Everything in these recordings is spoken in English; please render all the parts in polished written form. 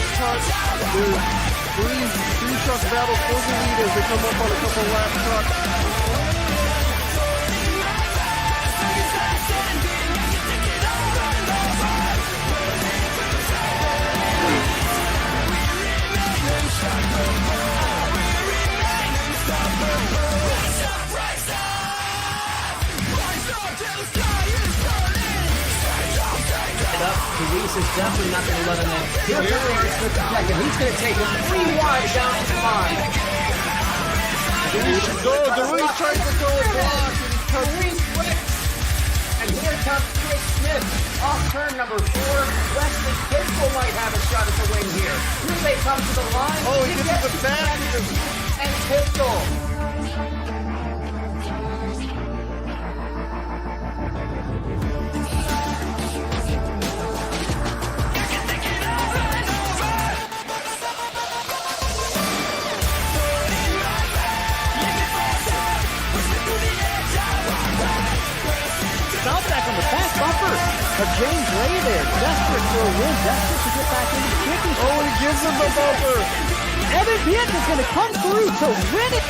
this cut. There's three truck battle for the lead as they come up on a couple lap cuts. Reese is definitely not going to let him in. He'll come in for the second. He's going to take him 3 wide down to the line. DeWeese tries to go block. DeWeese quick. And here comes Chris Smith off turn number 4. Wesley Pistol might have a shot at the win here. Here they come to the line. Oh, he gets the back. And Pistol. Bounce back on the back bumper of James Ray there. Desperate for a win. Desperate to get back into the championship. Oh, he gives him the bumper. Evan Pietka's going to come through to win it.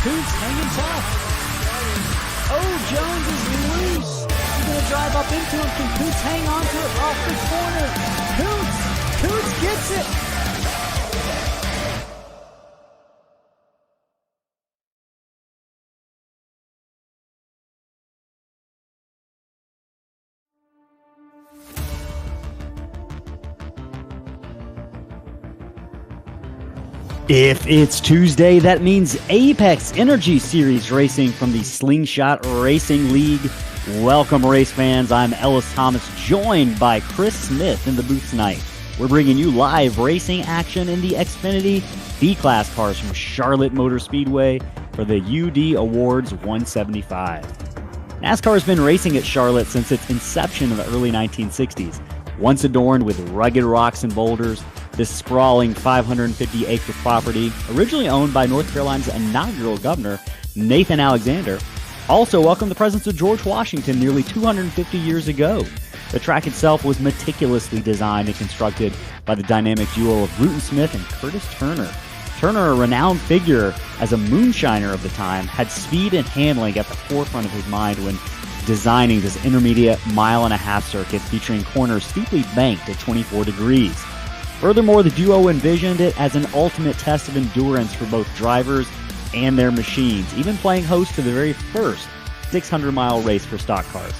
Coots hanging tough. Oh, Jones is loose. He's going to drive up into him. Can Coots hang on to it off the corner? Coots gets it. If it's Tuesday, that means Apex Energy Series racing from the Slingshot Racing League. Welcome, race fans. I'm Ellis Thomas, joined by Chris Smith in the booth tonight. We're bringing you live racing action in the Xfinity B-Class cars from Charlotte Motor Speedway for the UD Awards 175. NASCAR has been racing at Charlotte since its inception in the early 1960s. Once adorned with rugged rocks and boulders, this sprawling 550-acre property, originally owned by North Carolina's inaugural governor, Nathan Alexander, also welcomed the presence of George Washington nearly 250 years ago. The track itself was meticulously designed and constructed by the dynamic duo of Bruton Smith and Curtis Turner. Turner, a renowned figure as a moonshiner of the time, had speed and handling at the forefront of his mind when designing this intermediate mile-and-a-half circuit featuring corners steeply banked at 24 degrees. Furthermore, the duo envisioned it as an ultimate test of endurance for both drivers and their machines, even playing host to the very first 600-mile race for stock cars.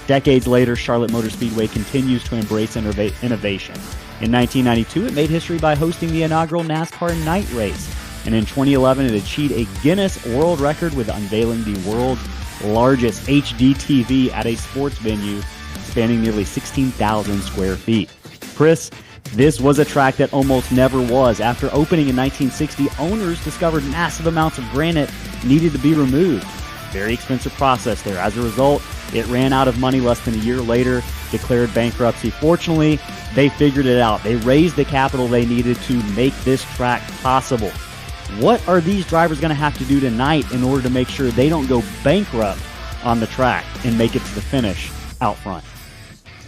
Decades later, Charlotte Motor Speedway continues to embrace innovation. In 1992, it made history by hosting the inaugural NASCAR night race, and in 2011, it achieved a Guinness World Record with unveiling the world's largest HD TV at a sports venue spanning nearly 16,000 square feet. Chris, this was a track that almost never was. After opening in 1960, owners discovered massive amounts of granite needed to be removed. Very expensive process there. As a result, it ran out of money less than a year later, declared bankruptcy. Fortunately, they figured it out. They raised the capital they needed to make this track possible. What are these drivers going to have to do tonight in order to make sure they don't go bankrupt on the track and make it to the finish out front?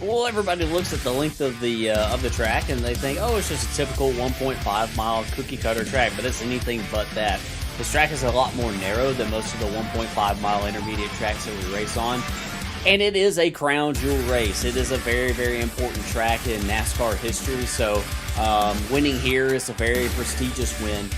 Well, everybody looks at the length of the track and they think, oh, it's just a typical 1.5 mile cookie cutter track, but it's anything but that. This track is a lot more narrow than most of the 1.5 mile intermediate tracks that we race on, and it is a crown jewel race. It is a very, very important track in NASCAR history, so winning here is a very prestigious win.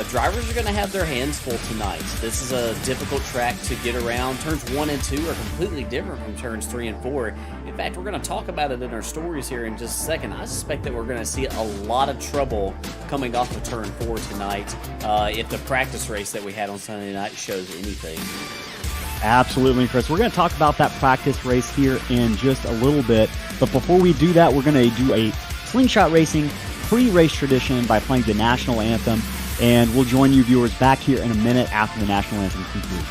Drivers are going to have their hands full tonight. This is a difficult track to get around. Turns 1 and 2 are completely different from turns 3 and 4. In fact, we're going to talk about it in our stories here in just a second. I suspect that we're going to see a lot of trouble coming off of turn 4 tonight if the practice race that we had on Sunday night shows anything. Absolutely, Chris. We're going to talk about that practice race here in just a little bit. But before we do that, we're going to do a Slingshot Racing pre-race tradition by playing the national anthem. And we'll join you viewers back here in a minute after the national anthem concludes.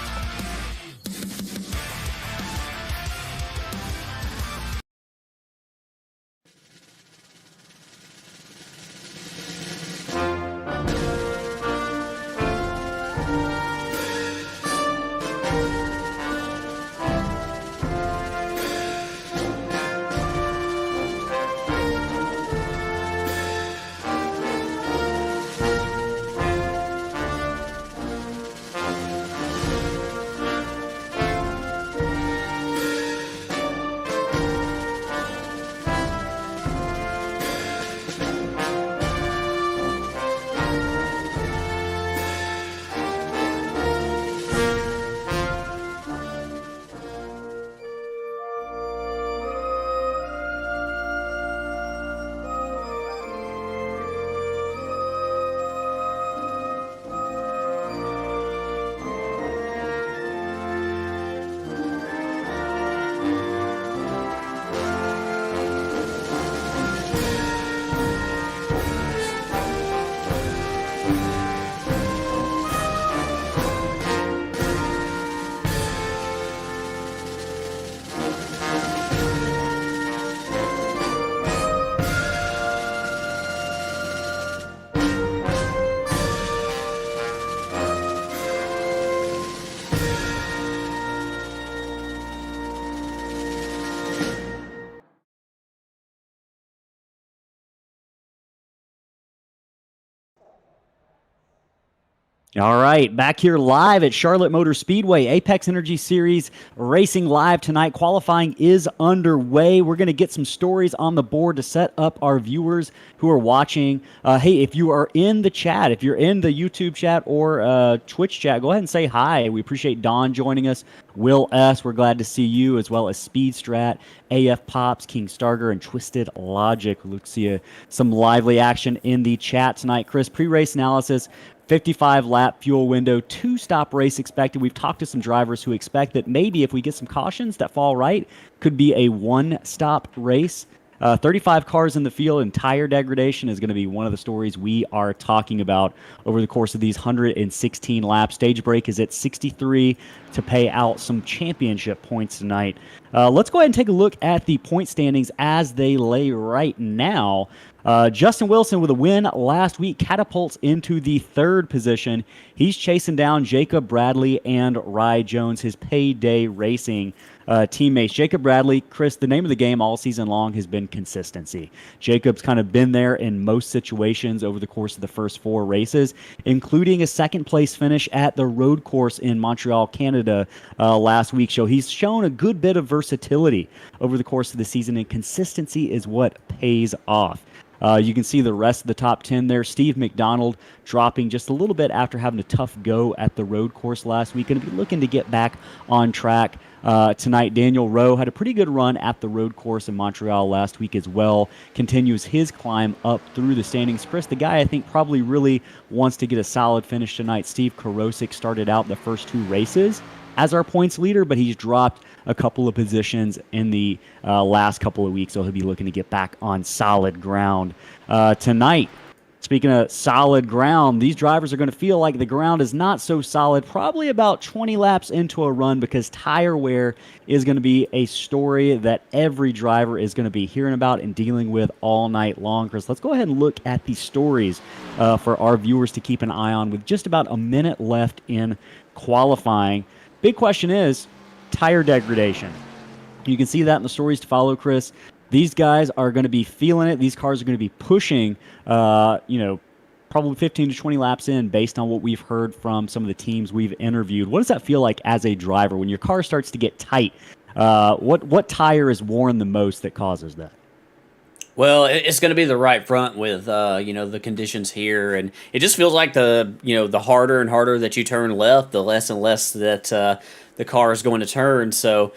All right, back here live at Charlotte Motor Speedway, Apex Energy Series racing live tonight. Qualifying is underway. We're going to get some stories on the board to set up our viewers who are watching. Hey, if you are in the chat, if you're in the YouTube chat or Twitch chat, go ahead and say hi. We appreciate Don joining us. Will S., we're glad to see you, as well as Speed Strat, AF Pops, King Starger, and Twisted Logic. We'll see some lively action in the chat tonight. Chris, pre-race analysis. 55-lap fuel window, 2-stop race expected. We've talked to some drivers who expect that maybe if we get some cautions that fall right, could be a 1-stop race. 35 cars in the field and tire degradation is going to be one of the stories we are talking about over the course of these 116 laps. Stage break is at 63 to pay out some championship points tonight. Let's go ahead and take a look at the point standings as they lay right now. Justin Wilson with a win last week catapults into the 3rd position. He's chasing down Jacob Bradley and Rye Jones, his payday racing teammates. Jacob Bradley, Chris, the name of the game all season long has been consistency. Jacob's kind of been there in most situations over the course of the first 4 races, including a 2nd place finish at the road course in Montreal, Canada last week. So he's shown a good bit of versatility over the course of the season, and consistency is what pays off. You can see the rest of the top 10 there. Steve McDonald dropping just a little bit after having a tough go at the road course last week. Going to be looking to get back on track tonight. Daniel Rowe had a pretty good run at the road course in Montreal last week as well. Continues his climb up through the standings. Chris, the guy I think probably really wants to get a solid finish tonight. Steve Karosik started out the first 2 races as our points leader, but he's dropped a couple of positions in the last couple of weeks, so he'll be looking to get back on solid ground tonight. Speaking of solid ground, these drivers are going to feel like the ground is not so solid probably about 20 laps into a run, because tire wear is going to be a story that every driver is going to be hearing about and dealing with all night long. Chris, let's go ahead and look at the stories for our viewers to keep an eye on with just about a minute left in qualifying. Big question is tire degradation. You can see that in the stories to follow, Chris. These guys are going to be feeling it. These cars are going to be pushing, probably 15 to 20 laps in based on what we've heard from some of the teams we've interviewed. What does that feel like as a driver when your car starts to get tight? What tire is worn the most that causes that? Well, it's going to be the right front with, the conditions here. And it just feels like the harder and harder that you turn left, the less and less that the car is going to turn. So,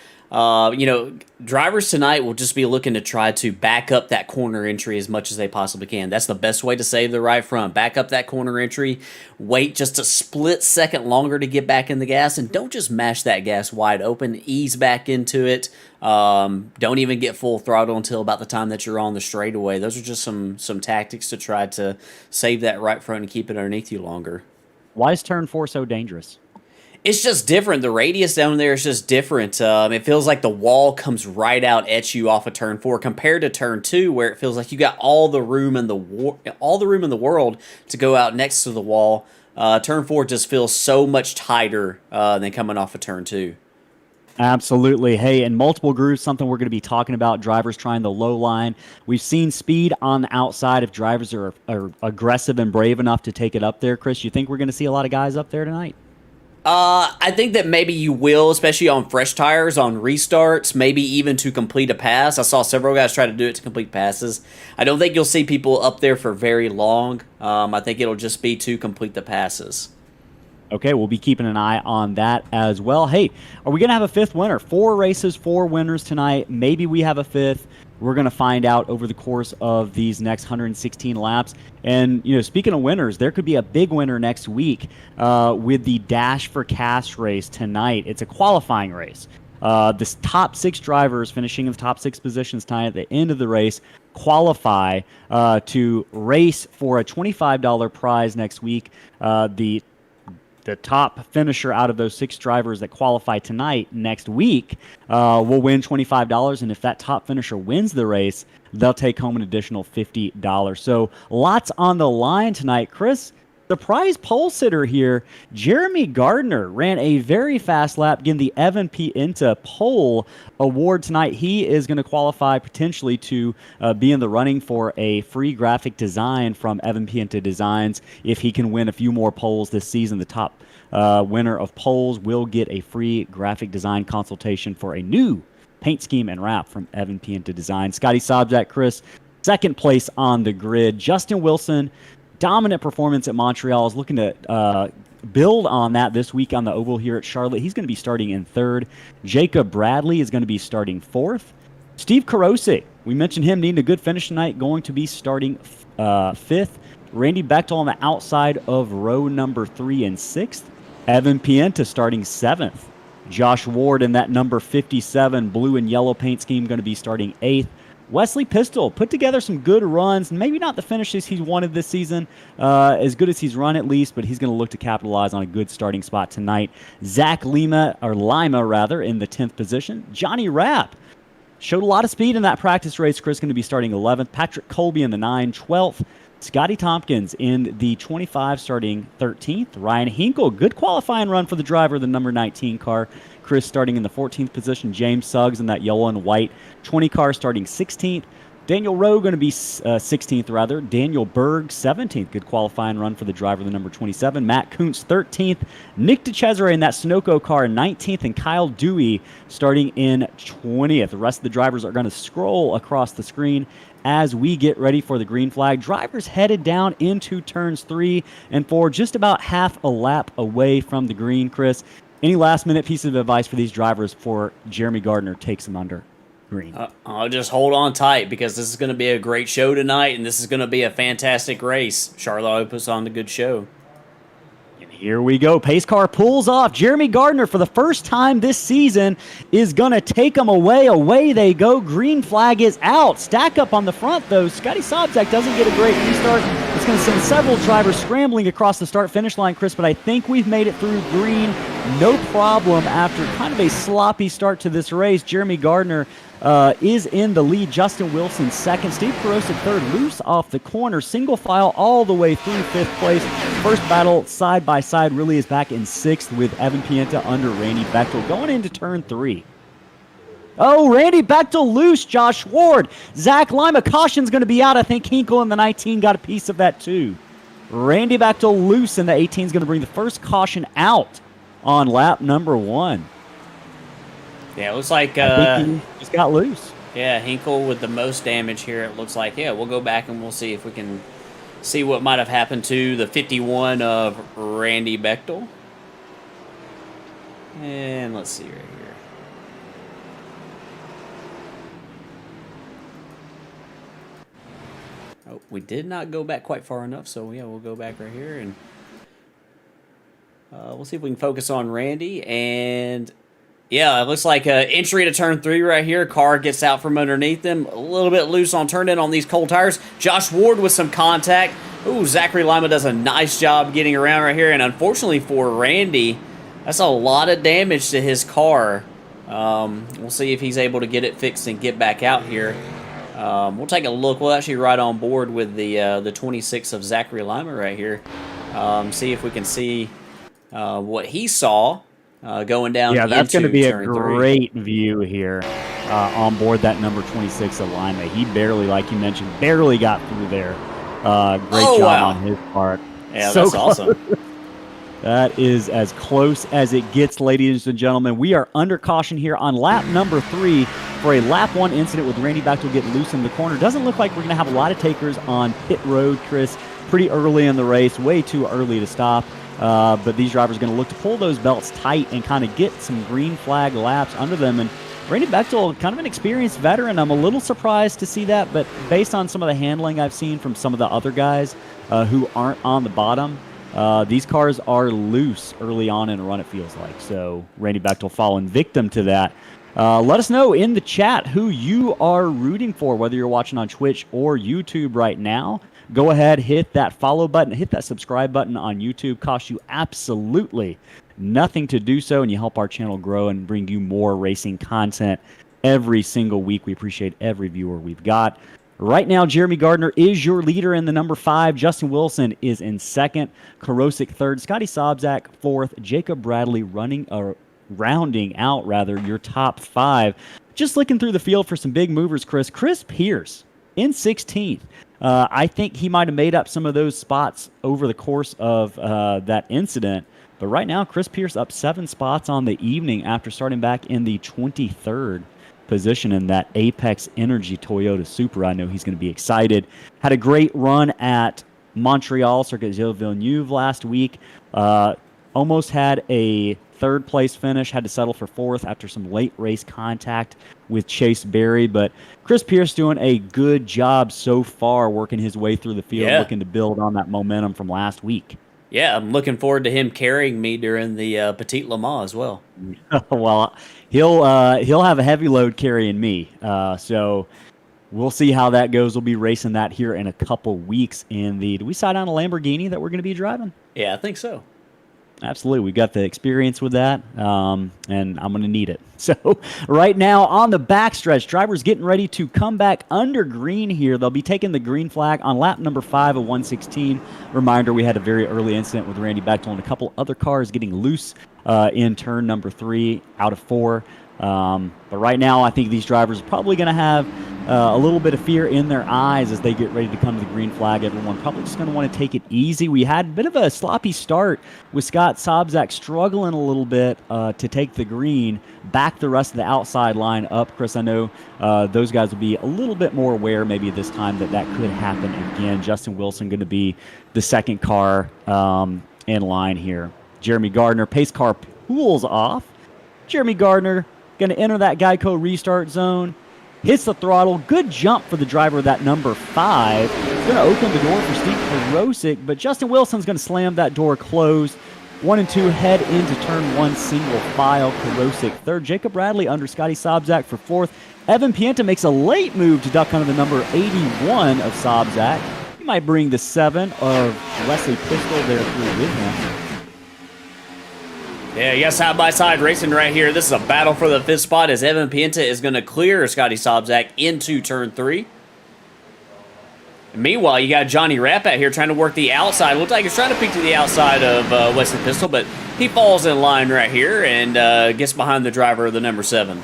drivers tonight will just be looking to try to back up that corner entry as much as they possibly can. That's the best way to save the right front. Back up that corner entry, wait just a split second longer to get back in the gas, and don't just mash that gas wide open. Ease back into it. Don't even get full throttle until about the time that you're on the straightaway. Those are just some tactics to try to save that right front and keep it underneath you longer. Why is turn 4 so dangerous? It's just different. The radius down there is just different. It feels like the wall comes right out at you off of turn 4 compared to turn 2, where it feels like you got all the room in the world to go out next to the wall. Turn 4 just feels so much tighter than coming off of turn 2. Absolutely. Hey, and multiple grooves, something we're going to be talking about, drivers trying the low line. We've seen speed on the outside if drivers are aggressive and brave enough to take it up there. Chris, you think we're going to see a lot of guys up there tonight? I think that maybe you will, especially on fresh tires, on restarts, maybe even to complete a pass. I saw several guys try to do it to complete passes. I don't think you'll see people up there for very long. I think it'll just be to complete the passes. Okay, we'll be keeping an eye on that as well. Hey, are we going to have a 5th winner? 4 races, 4 winners tonight. Maybe we have a 5th. We're going to find out over the course of these next 116 laps. And, speaking of winners, there could be a big winner next week with the Dash for Cash race tonight. It's a qualifying race. The top 6 drivers finishing in the top 6 positions tonight at the end of the race qualify to race for a $25 prize next week. The top finisher out of those 6 drivers that qualify tonight next week will win $25. And if that top finisher wins the race, they'll take home an additional $50. So lots on the line tonight. Chris, surprise pole sitter here, Jeremy Gardner ran a very fast lap, getting the Evan Pienta pole award tonight. He is going to qualify potentially to be in the running for a free graphic design from Evan Pienta Designs. If he can win a few more poles this season, the top winner of poles will get a free graphic design consultation for a new paint scheme and wrap from Evan Pienta Design. Scotty Sobczak, Chris, second place on the grid. Justin Wilson, dominant performance at Montreal, is looking to build on that this week on the oval here at Charlotte. He's going to be starting in third. Jacob Bradley is going to be starting fourth. Steve Karosik, we mentioned him needing a good finish tonight, going to be starting fifth. Randy Bechtel on the outside of row number 3 and 6th. Evan Pienta starting 7th. Josh Ward in that number 57 blue and yellow paint scheme going to be starting 8th. Wesley Pistol put together some good runs. Maybe not the finishes he's wanted this season, as good as he's run at least, but he's going to look to capitalize on a good starting spot tonight. Zach Lima in the 10th position. Johnny Rapp showed a lot of speed in that practice race. Chris going to be starting 11th. Patrick Colby in the 9, 12th. Scotty Tompkins in the 25 starting 13th. Ryan Hinkle, good qualifying run for the driver of the number 19 car. Chris starting in the 14th position. James Suggs in that yellow and white 20 car starting 16th. Daniel Rowe going to be 16th rather. Daniel Berg 17th. Good qualifying run for the driver of the number 27. Matt Kuntz 13th. Nick DeCesare in that Sunoco car 19th. And Kyle Dewey starting in 20th. The rest of the drivers are going to scroll across the screen as we get ready for the green flag. Drivers headed down into turns 3 and 4, just about half a lap away from the green. Chris, any last-minute piece of advice for these drivers before Jeremy Gardner takes them under green? I'll just hold on tight because this is going to be a great show tonight, and this is going to be a fantastic race. Charlotte puts on the good show. Here we go. Pace car pulls off. Jeremy Gardner, for the first time this season, is going to take them away. Away they go. Green flag is out. Stack up on the front, though. Scotty Sobczak doesn't get a great restart. It's going to send several drivers scrambling across the start-finish line, Chris, but I think we've made it through green. No problem after kind of a sloppy start to this race. Jeremy Gardner is in the lead. Justin Wilson second. Steve Karosik third. Loose off the corner. Single file all the way through 5th place. First battle side by side really is back in 6th with Evan Pienta under Randy Bechtel going into turn 3. Oh, Randy Bechtel loose. Josh Ward. Zach Lima. Caution's going to be out. I think Hinkle in the 19 got a piece of that too. Randy Bechtel loose in the 18 is going to bring the first caution out on lap number 1. Yeah, it looks like I think he just got loose. Yeah, Hinkle with the most damage here. It looks like. Yeah, we'll go back and we'll see if we can see what might have happened to the 51 of Randy Bechtel. And let's see right here. Oh, we did not go back quite far enough, so yeah, we'll go back right here and we'll see if we can focus on Randy. And yeah, it looks like entry to turn 3 right here. Car gets out from underneath them. A little bit loose on turn in on these cold tires. Josh Ward with some contact. Ooh, Zachary Lima does a nice job getting around right here. And unfortunately for Randy, that's a lot of damage to his car. We'll see if he's able to get it fixed and get back out here. We'll take a look. We'll actually ride on board with the 26 of Zachary Lima right here. See if we can see what he saw going down. Yeah, that's going to be a turn great view here on board that number 26 of Lima. He barely, like you mentioned, barely got through there. Great job on his part. Yeah, so that's awesome. That is as close as it gets, ladies and gentlemen. We are under caution here on lap number 3 for a lap 1 incident with Randy Bechtel getting loose in the corner. Doesn't look like we're going to have a lot of takers on pit road, Chris. Pretty early in the race, way too early to stop. But these drivers are going to look to pull those belts tight and kind of get some green flag laps under them. And Randy Bechtel, kind of an experienced veteran. I'm a little surprised to see that, but based on some of the handling I've seen from some of the other guys who aren't on the bottom, these cars are loose early on in a run, it feels like. So Randy Bechtel falling victim to that. Let us know in the chat who you are rooting for, whether you're watching on Twitch or YouTube right now. Go ahead, hit that follow button, hit that subscribe button on YouTube. Costs you absolutely nothing to do so, and you help our channel grow and bring you more racing content every single week. We appreciate every viewer we've got. Right now, Jeremy Gardner is your leader in the number 5. Justin Wilson is in second. Karosik third. Scotty Sobczak fourth. Jacob Bradley rounding out your top 5. Just looking through the field for some big movers, Chris. Chris Pierce in 16th. I think he might have made up some of those spots over the course of that incident. But right now, Chris Pierce up 7 spots on the evening after starting back in the 23rd position in that Apex Energy Toyota Supra. I know he's going to be excited. Had a great run at Montreal Circuit Gilles Villeneuve last week. Almost had a third-place finish. Had to settle for 4th after some late race contact with Chase Berry. But Chris Pierce doing a good job so far, working his way through the field, looking to build on that momentum from last week. Yeah, I'm looking forward to him carrying me during the Petit Le Mans as well. Well, he'll have a heavy load carrying me. So we'll see how that goes. We'll be racing that here in a couple weeks. Did we decide on a Lamborghini that we're going to be driving? Yeah, I think so. Absolutely. We've got the experience with that, and I'm going to need it. So right now on the backstretch, drivers getting ready to come back under green here. They'll be taking the green flag on lap number 5 of 116. Reminder, we had a very early incident with Randy Bechtel and a couple other cars getting loose in turn number 3 out of 4. But right now, I think these drivers are probably going to have a little bit of fear in their eyes as they get ready to come to the green flag. Everyone probably just going to want to take it easy. We had a bit of a sloppy start with Scott Sobczak struggling a little bit to take the green, back the rest of the outside line up. Chris, I know those guys will be a little bit more aware maybe this time that could happen again. Justin Wilson going to be the second car in line here. Jeremy Gardner, pace car pulls off. Jeremy Gardner going to enter that Geico restart zone. Hits the throttle. Good jump for the driver of that number 5. It's going to open the door for Steve Karosik, but Justin Wilson's going to slam that door closed. 1 and 2 head into turn 1 single file. Karosik third. Jacob Bradley under Scotty Sobczak for 4th. Evan Pienta makes a late move to duck under the number 81 of Sobczak. He might bring the 7 of Wesley Pistol there through with him. Yeah, you got side-by-side racing right here. This is a battle for the 5th spot as Evan Pienta is going to clear Scotty Sobczak into turn 3. And meanwhile, you got Johnny Rapp out here trying to work the outside. Looked like he's trying to peek to the outside of Wesley Pistol, but he falls in line right here and gets behind the driver of the number 7.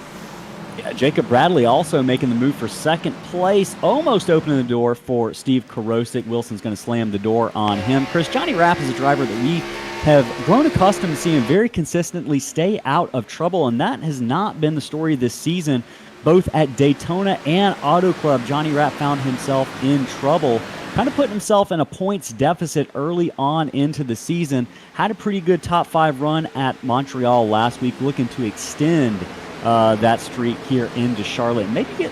Yeah, Jacob Bradley also making the move for 2nd place, almost opening the door for Steve Karosik. Wilson's going to slam the door on him. Chris, Johnny Rapp is a driver that we have grown accustomed to seeing very consistently stay out of trouble, and that has not been the story this season. Both at Daytona and Auto Club, Johnny Rapp found himself in trouble, kind of putting himself in a points deficit early on into the season. Had a pretty good top 5 run at Montreal last week, looking to extend that streak here into Charlotte. Maybe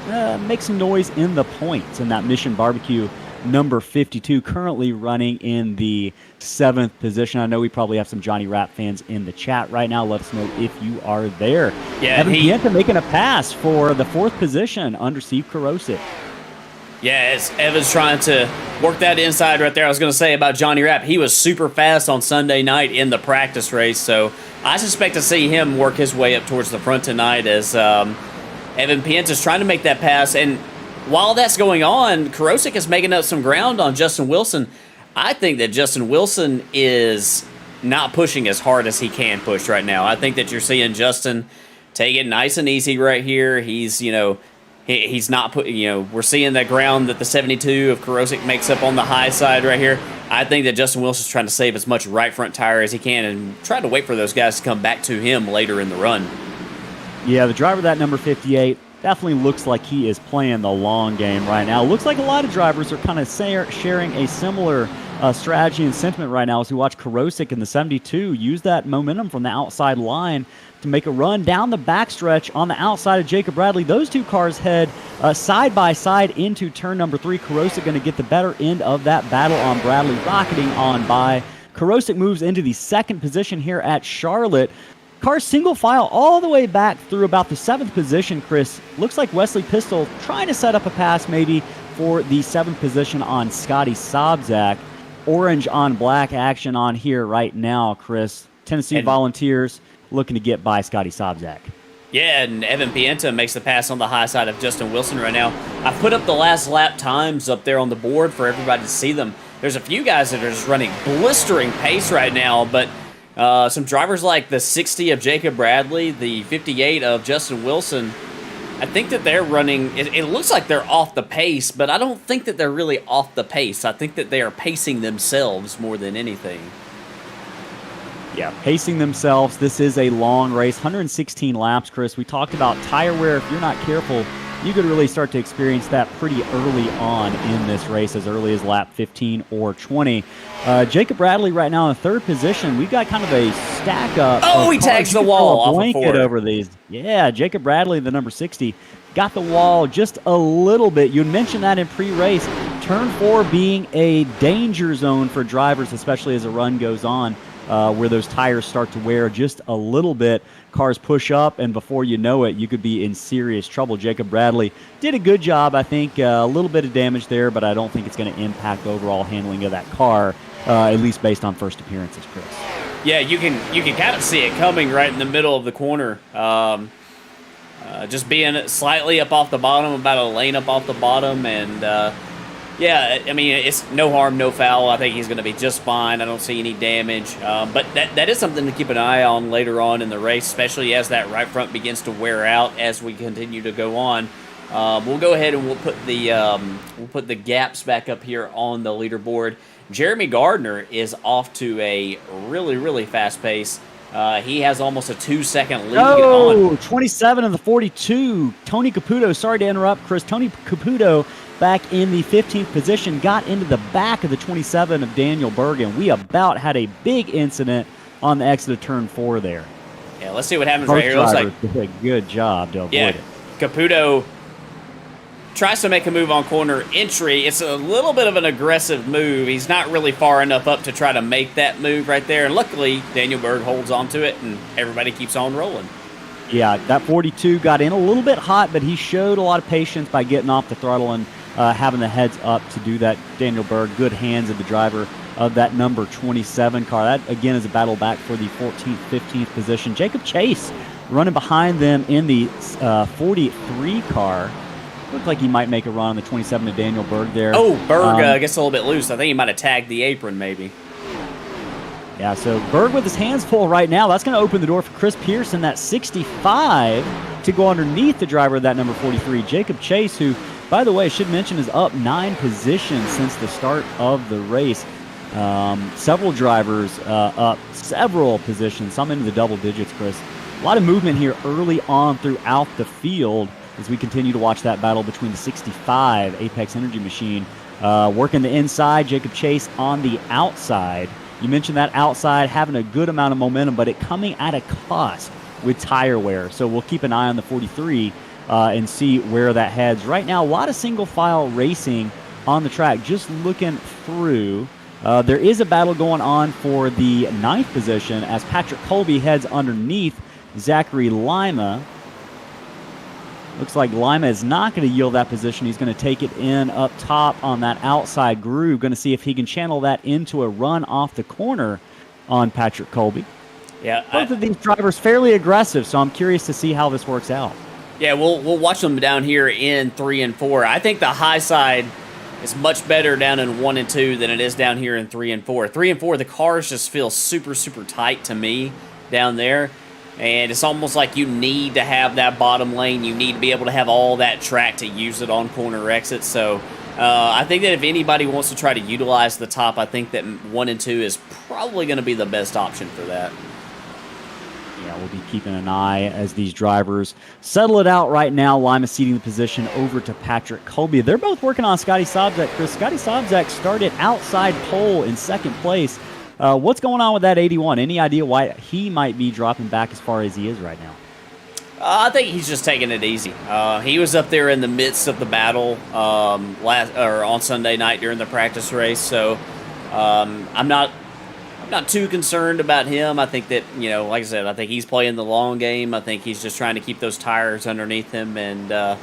make some noise in the points in that Mission Barbecue number 52, currently running in the 7th position. I know we probably have some Johnny Rapp fans in the chat right now. Let us know if you are there. Yeah, Evan Pienta making a pass for the 4th position under Steve Karosik. Yeah, as Evan's trying to work that inside right there. I was going to say about Johnny Rapp, he was super fast on Sunday night in the practice race, so I suspect to see him work his way up towards the front tonight as Evan Pienta's trying to make that pass. And while that's going on, Karosik is making up some ground on Justin Wilson. I think that Justin Wilson is not pushing as hard as he can push right now. I think that you're seeing Justin take it nice and easy right here. He's, he's not putting, we're seeing that ground that the 72 of Karosik makes up on the high side right here. I think that Justin Wilson's trying to save as much right front tire as he can and try to wait for those guys to come back to him later in the run. Yeah, the driver of that number 58 definitely looks like he is playing the long game right now. Looks like a lot of drivers are kind of sharing a similar strategy and sentiment right now as we watch Karosik in the 72 use that momentum from the outside line to make a run down the backstretch on the outside of Jacob Bradley. Those two cars head side by side into turn number 3. Karosik going to get the better end of that battle on Bradley, rocketing on by. Karosik moves into the 2nd position here at Charlotte. Car single file all the way back through about the 7th position, Chris. Looks like Wesley Pistol trying to set up a pass maybe for the 7th position on Scotty Sobczak. Orange on black action on here right now, Chris. Tennessee Volunteers looking to get by Scotty Sobczak. Yeah, and Evan Pienta makes the pass on the high side of Justin Wilson right now. I put up the last lap times up there on the board for everybody to see them. There's a few guys that are just running blistering pace right now, but some drivers like the 60 of Jacob Bradley, the 58 of Justin Wilson, I think that they're running, it looks like they're off the pace, but I don't think that they're really off the pace. I think that they are pacing themselves more than anything. Yeah, pacing themselves. This is a long race, 116 laps, Chris. We talked about tire wear. If you're not careful, you could really start to experience that pretty early on in this race, as early as lap 15 or 20. Jacob Bradley right now in third position. We've got kind of a stack up. Oh, he tags the wall off of blanket four. over these. Yeah, Jacob Bradley, the number 60, got the wall just a little bit. You mentioned that in pre-race. Turn 4 being a danger zone for drivers, especially as the run goes on. Where those tires start to wear just a little bit. Cars push up, and before you know it, you could be in serious trouble. Jacob Bradley did a good job, I think. A little bit of damage there, but I don't think it's going to impact the overall handling of that car, at least based on first appearances, Chris. Yeah, you can kind of see it coming right in the middle of the corner. Just being slightly up off the bottom, about a lane up off the bottom, and yeah, I mean, it's no harm, no foul. I think he's going to be just fine. I don't see any damage. But that is something to keep an eye on later on in the race, especially as that right front begins to wear out as we continue to go on. We'll go ahead and we'll put the gaps back up here on the leaderboard. Jeremy Gardner is off to a really, really fast pace. He has almost a 2-second lead on. 27 of the 42. Tony Caputo, sorry to interrupt, Chris. Tony Caputo back in the 15th position, got into the back of the 27 of Daniel Bergen. We about had a big incident on the exit of turn 4 there. Yeah, let's see what happens right here. It looks like did a good job to avoid it. Caputo tries to make a move on corner entry. It's a little bit of an aggressive move. He's not really far enough up to try to make that move right there. And luckily, Daniel Berg holds on to it, and everybody keeps on rolling. Yeah, that 42 got in a little bit hot, but he showed a lot of patience by getting off the throttle and having the heads up to do that. Daniel Berg, good hands of the driver of that number 27 car. That, again, is a battle back for the 14th, 15th position. Jacob Chase running behind them in the 43 car. Looked like he might make a run on the 27 of Daniel Berg there. Oh, Berg gets a little bit loose. I think he might have tagged the apron maybe. Yeah, so Berg with his hands full right now. That's going to open the door for Chris Pearson, that 65, to go underneath the driver of that number 43, Jacob Chase, who, by the way, I should mention, is up 9 positions since the start of the race. Several drivers up several positions, some into the double digits, Chris. A lot of movement here early on throughout the field as we continue to watch that battle between the 65 Apex Energy machine. Working the inside, Jacob Chase on the outside. You mentioned that outside having a good amount of momentum, but it coming at a cost with tire wear. So we'll keep an eye on the 43 and see where that heads. Right now, a lot of single file racing on the track. Just looking through, there is a battle going on for the 9th position as Patrick Colby heads underneath Zachary Lima. Looks like Lima is not going to yield that position. He's going to take it in up top on that outside groove. Going to see if he can channel that into a run off the corner on Patrick Colby. Yeah, both of these drivers fairly aggressive, so I'm curious to see how this works out. Yeah, we'll watch them down here in 3 and 4. I think the high side is much better down in 1 and 2 than it is down here in 3 and 4. 3 and 4, the cars just feel super, super tight to me down there. And it's almost like you need to have that bottom lane. You need to be able to have all that track to use it on corner exits. So I think that if anybody wants to try to utilize the top, I think that 1 and 2 is probably going to be the best option for that. Yeah, we'll be keeping an eye as these drivers settle it out right now. Lima ceding the position over to Patrick Colby. They're both working on Scotty Sobczak. Chris, Scotty Sobczak started outside pole in 2nd place. What's going on with that 81? Any idea why he might be dropping back as far as he is right now? I think he's just taking it easy. He was up there in the midst of the battle on Sunday night during the practice race, so I'm not too concerned about him. I think that, like I said, I think he's playing the long game. I think he's just trying to keep those tires underneath him, and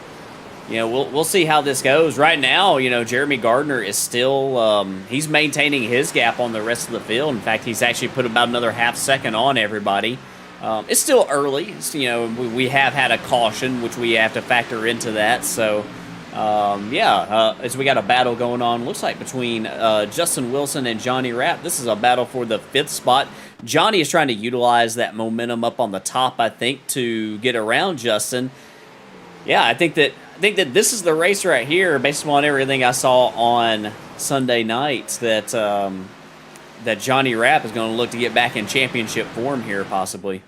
we'll see how this goes. Right now, Jeremy Gardner is still he's maintaining his gap on the rest of the field. In fact, he's actually put about another half second on everybody. It's still early. We have had a caution, which we have to factor into that. So, as we got a battle going on, looks like between Justin Wilson and Johnny Rapp. This is a battle for the 5th spot. Johnny is trying to utilize that momentum up on the top, I think, to get around Justin. Yeah, I think that this is the race right here, based on everything I saw on Sunday night, that Johnny Rapp is going to look to get back in championship form here, possibly.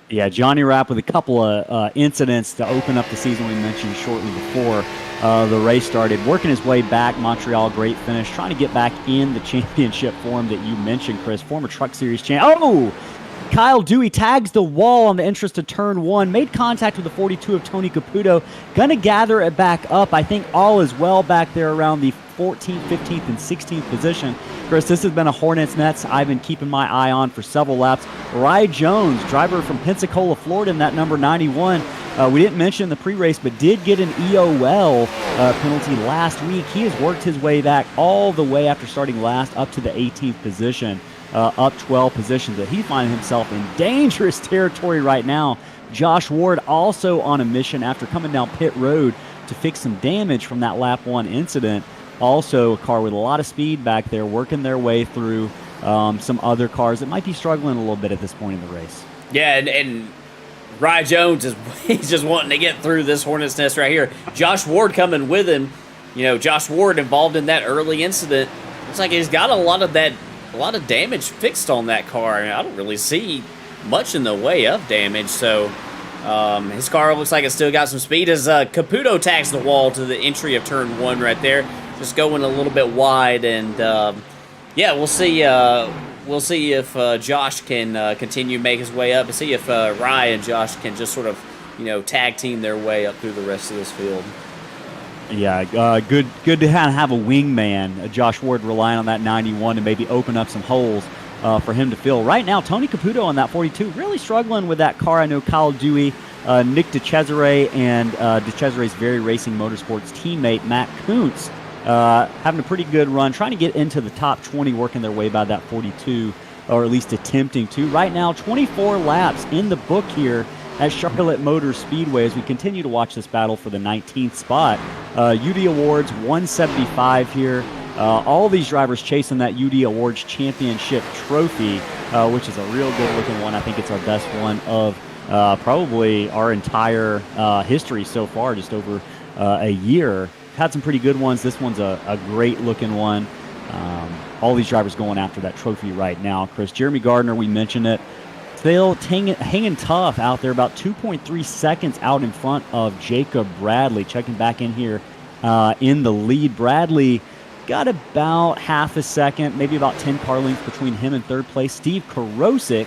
Yeah, Johnny Rapp with a couple of incidents to open up the season we mentioned shortly before the race started. Working his way back, Montreal, great finish. Trying to get back in the championship form that you mentioned, Chris. Former Truck Series champ. Oh! Kyle Dewey tags the wall on the entrance to turn 1. Made contact with the 42 of Tony Caputo. Going to gather it back up. I think all is well back there around the 14th, 15th, and 16th position. Chris, this has been a Hornets Nets I've been keeping my eye on for several laps. Rye Jones, driver from Pensacola, Florida, in that number 91. We didn't mention the pre-race, but did get an EOL penalty last week. He has worked his way back all the way after starting last up to the 18th position. Up 12 positions, but he's finding himself in dangerous territory right now. Josh Ward also on a mission after coming down pit road to fix some damage from that lap 1 incident. Also a car with a lot of speed back there, working their way through some other cars that might be struggling a little bit at this point in the race. Yeah, and Rye Jones he's just wanting to get through this Hornet's Nest right here. Josh Ward coming with him. Josh Ward involved in that early incident. Looks like he's got a lot of damage fixed on that car. I don't really see much in the way of damage, so his car looks like it's still got some speed as Caputo tags the wall to the entry of turn 1 right there, just going a little bit wide, and we'll see if Josh can continue to make his way up, and see if Rye and Josh can just sort of tag team their way up through the rest of this field. Yeah, good to have a wingman, Josh Ward, relying on that 91 to maybe open up some holes for him to fill. Right now, Tony Caputo on that 42, really struggling with that car. I know Kyle Dewey, Nick DeCesare, and DeCesare's Very Racing Motorsports teammate, Matt Kuntz, having a pretty good run, trying to get into the top 20, working their way by that 42, or at least attempting to. Right now, 24 laps in the book here at Charlotte Motor Speedway as we continue to watch this battle for the 19th spot. UD Awards 175 here. All these drivers chasing that UD Awards Championship trophy, which is a real good looking one. I think it's our best one of probably our entire history so far, just over a year. Had some pretty good ones. This one's a great looking one. All these drivers going after that trophy right now. Chris, Jeremy Gardner, we mentioned it. Still hanging tough out there, about 2.3 seconds out in front of Jacob Bradley. Checking back in here in the lead. Bradley got about half a second, maybe about 10 car lengths between him and third place. Steve Karosik.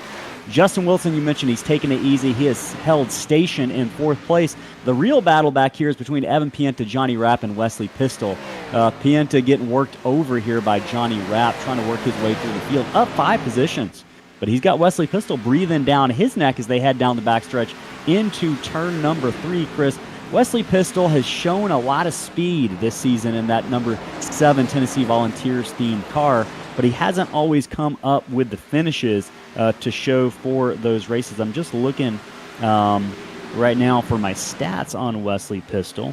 Justin Wilson, you mentioned he's taking it easy. He has held station in 4th place. The real battle back here is between Evan Pienta, Johnny Rapp, and Wesley Pistol. Pienta getting worked over here by Johnny Rapp, trying to work his way through the field, up 5 positions. But he's got Wesley Pistol breathing down his neck as they head down the backstretch into turn number 3, Chris. Wesley Pistol has shown a lot of speed this season in that number 7 Tennessee Volunteers-themed car, but he hasn't always come up with the finishes to show for those races. I'm just looking right now for my stats on Wesley Pistol.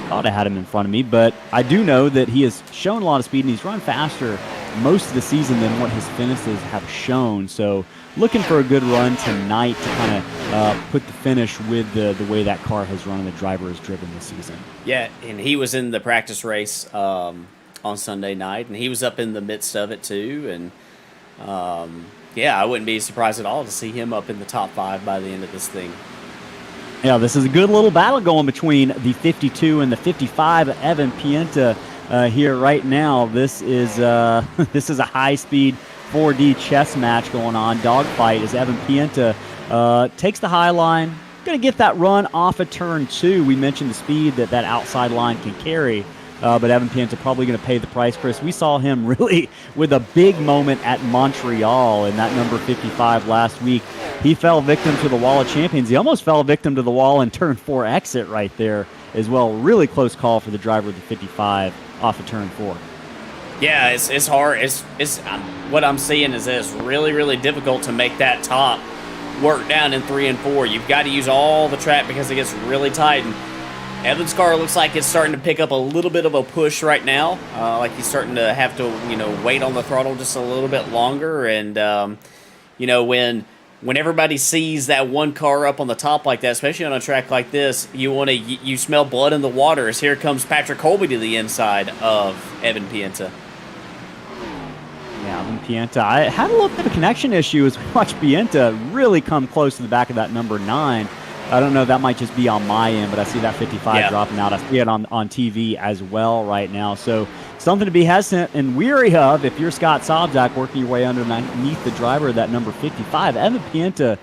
Thought I had him in front of me, but I do know that he has shown a lot of speed, and he's run faster most of the season than what his finishes have shown. So looking for a good run tonight to kind of put the finish with the way that car has run and the driver has driven this season. Yeah, and he was in the practice race on Sunday night, and he was up in the midst of it too. And I wouldn't be surprised at all to see him up in the top 5 by the end of this thing. Yeah, this is a good little battle going between the 52 and the 55. Evan Pienta here right now. This is a high-speed 4D chess match going on. Dogfight as Evan Pienta takes the high line. Going to get that run off of turn 2. We mentioned the speed that outside line can carry. But Evan Pienta probably going to pay the price, Chris. We saw him really with a big moment at Montreal in that number 55 last week. He fell victim to the wall of champions. He almost fell victim to the wall in turn 4 exit right there as well. Really close call for the driver of the 55 off of turn 4. Yeah, it's hard. It's what I'm seeing is that it's really, really difficult to make that top work down in 3 and 4. You've got to use all the track because it gets really tight. And Evan's car looks like it's starting to pick up a little bit of a push right now. Like he's starting to have to, wait on the throttle just a little bit longer. And, when everybody sees that one car up on the top like that, especially on a track like this, you smell blood in the water as here comes Patrick Colby to the inside of Evan Pienta. Yeah, Evan Pienta. I had a little bit of a connection issue as we watched Pienta really come close to the back of that number 9. I don't know, that might just be on my end, but I see that 55 dropping out. I see it on TV as well right now. So something to be hesitant and weary of if you're Scott Sobczak working your way underneath the driver of that number 55. Evan Pienta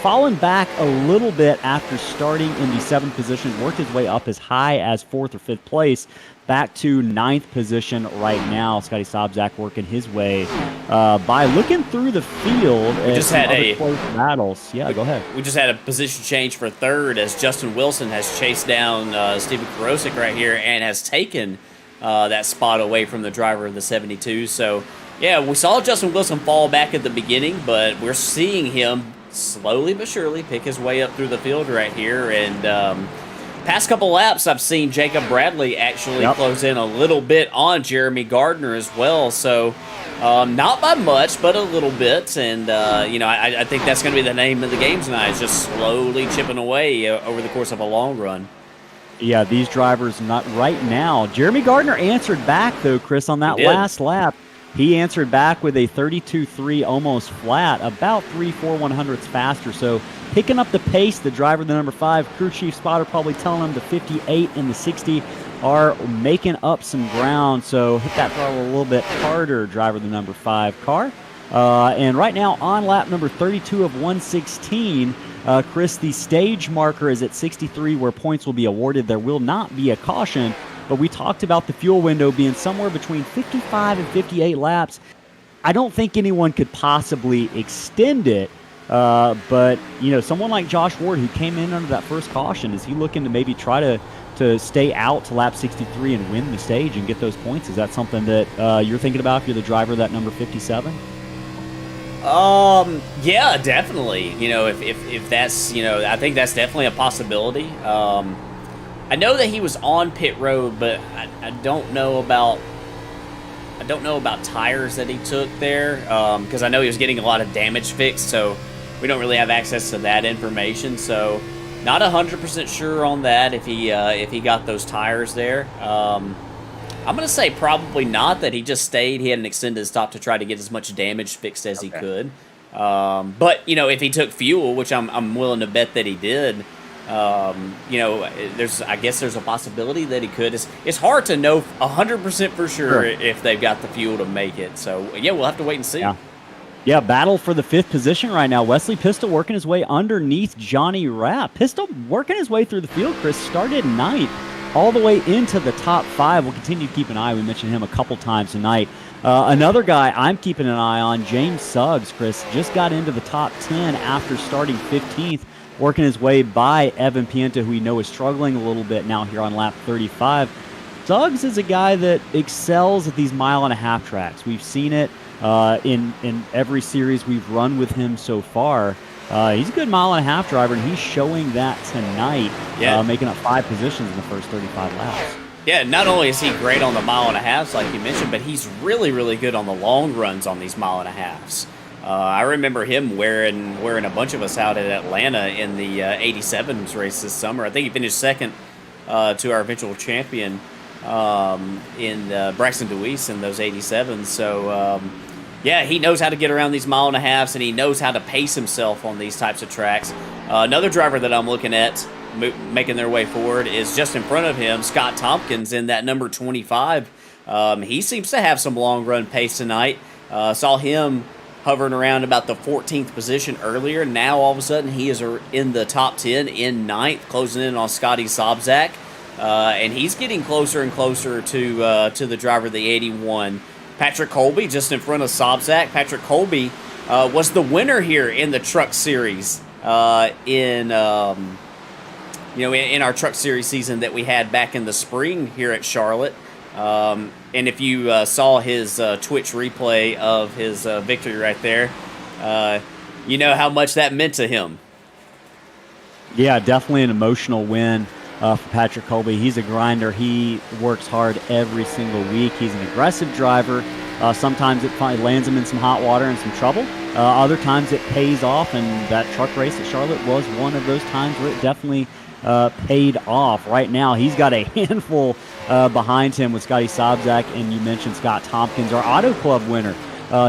fallen back a little bit after starting in the 7th position, worked his way up as high as 4th or 5th place, back to 9th position right now. Scotty Sobczak working his way by looking through the field. We just had a close battles. Yeah, go ahead. We just had a position change for 3rd as Justin Wilson has chased down Steven Karosik right here and has taken that spot away from the driver of the 72. So, yeah, we saw Justin Wilson fall back at the beginning, but we're seeing him slowly but surely pick his way up through the field right here. And past couple laps, I've seen Jacob Bradley actually close in a little bit on Jeremy Gardner as well. So, not by much, but a little bit. And, I think that's going to be the name of the game tonight, is just slowly chipping away over the course of a long run. Yeah, these drivers not right now. Jeremy Gardner answered back, though, Chris, on that last lap. He answered back with a 32.3 almost flat, about 3/4 faster. So picking up the pace, the driver, the number 5, crew chief spotter probably telling him the 58 and the 60 are making up some ground. So hit that throttle a little bit harder, driver, the number 5 car. And right now on lap number 32 of 116, Chris, the stage marker is at 63 where points will be awarded. There will not be a caution, but we talked about the fuel window being somewhere between 55 and 58 laps. I don't think anyone could possibly extend it, but, someone like Josh Ward, who came in under that first caution, is he looking to maybe try to stay out to lap 63 and win the stage and get those points? Is that something that you're thinking about if you're the driver of that number 57? Yeah, definitely. If that's, I think that's definitely a possibility. I know that he was on pit road, but I don't know about tires that he took there, because I know he was getting a lot of damage fixed, so we don't really have access to that information. So not 100% sure on that if he got those tires there. I'm going to say probably not, that he just stayed. He had an extended stop to try to get as much damage fixed as he could. But, if he took fuel, which I'm willing to bet that he did, I guess there's a possibility that he could. It's hard to know 100% for sure if they've got the fuel to make it. So, yeah, we'll have to wait and see. Yeah, battle for the 5th position right now. Wesley Pistol working his way underneath Johnny Rapp. Pistol working his way through the field, Chris, started 9th. All the way into the top 5. We'll continue to keep an eye. We mentioned him a couple times tonight. Another guy I'm keeping an eye on, James Suggs, Chris, just got into the top 10 after starting 15th, working his way by Evan Pienta, who we know is struggling a little bit now here on lap 35. Suggs is a guy that excels at these mile-and-a-half tracks. We've seen it in every series we've run with him so far. He's a good mile-and-a-half driver, and he's showing that tonight, making up 5 positions in the first 35 laps. Yeah, not only is he great on the mile-and-a-halves, like you mentioned, but he's really, really good on the long runs on these mile-and-a-halves. I remember him wearing a bunch of us out at Atlanta in the 87s race this summer. I think he finished 2nd to our eventual champion in Braxton DeWeese in those 87s. So, yeah, he knows how to get around these mile-and-a-halves, and he knows how to pace himself on these types of tracks. Another driver that I'm looking at making their way forward is just in front of him, Scott Tompkins in that number 25. He seems to have some long-run pace tonight. Saw him hovering around about the 14th position earlier. Now, all of a sudden, he is in the top 10 in 9th, closing in on Scotty Sobczak. And he's getting closer and closer to the driver of the 81. Patrick Colby just in front of Sobczak. Patrick Colby was the winner here in the Truck Series in our Truck Series season that we had back in the spring here at Charlotte. And if you saw his Twitch replay of his victory right there, you know how much that meant to him. Yeah, definitely an emotional win for Patrick Colby. He's a grinder. He works hard every single week. He's an aggressive driver. Sometimes it lands him in some hot water and some trouble. Other times it pays off, and that truck race at Charlotte was one of those times where it definitely paid off. Right now, he's got a handful behind him with Scotty Sobczak, and you mentioned Scott Tompkins, our Auto Club winner.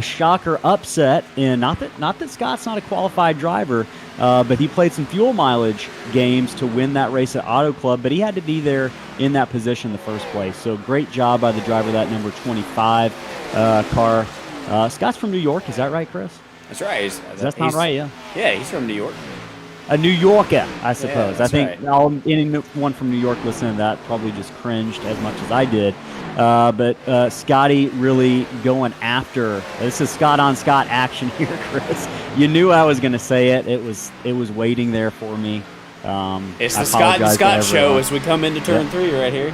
Shocker upset, and not that Scott's not a qualified driver, but he played some fuel mileage games to win that race at Auto Club, but he had to be there in that position in the first place. So great job by the driver of that number 25 car. Scott's from New York, is that right, Chris? That's right. That's not right, yeah. Yeah, he's from New York. A New Yorker, I suppose. Yeah, I think right. Anyone from New York listening to that probably just cringed as much as I did. But Scotty really going after. This is Scott on Scott action here, Chris. You knew I was going to say it. It was waiting there for me. It's the Scott and Scott show as we come into turn 3 right here.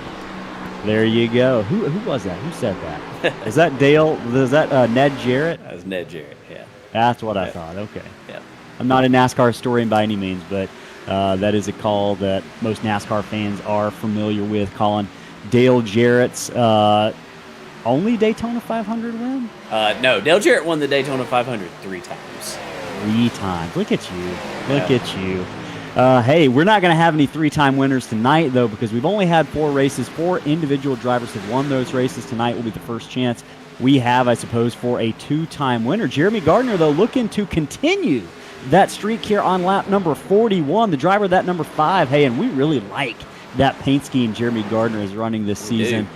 There you go. Who was that? Who said that? Is that Dale? Is that Ned Jarrett? That was Ned Jarrett, yeah. That's what I thought. Okay. Yeah. I'm not a NASCAR historian by any means, but that is a call that most NASCAR fans are familiar with, calling Dale Jarrett's only Daytona 500 win? No, Dale Jarrett won the Daytona 500 3 times. 3 times. Look at you. Look at you. Hey, we're not going to have any 3-time winners tonight, though, because we've only had 4 races. 4 individual drivers have won those races. Tonight will be the first chance we have, I suppose, for a 2-time winner. Jeremy Gardner, though, looking to continue that streak here on lap number 41. The driver of that number 5. Hey, and we really like that paint scheme Jeremy Gardner is running this season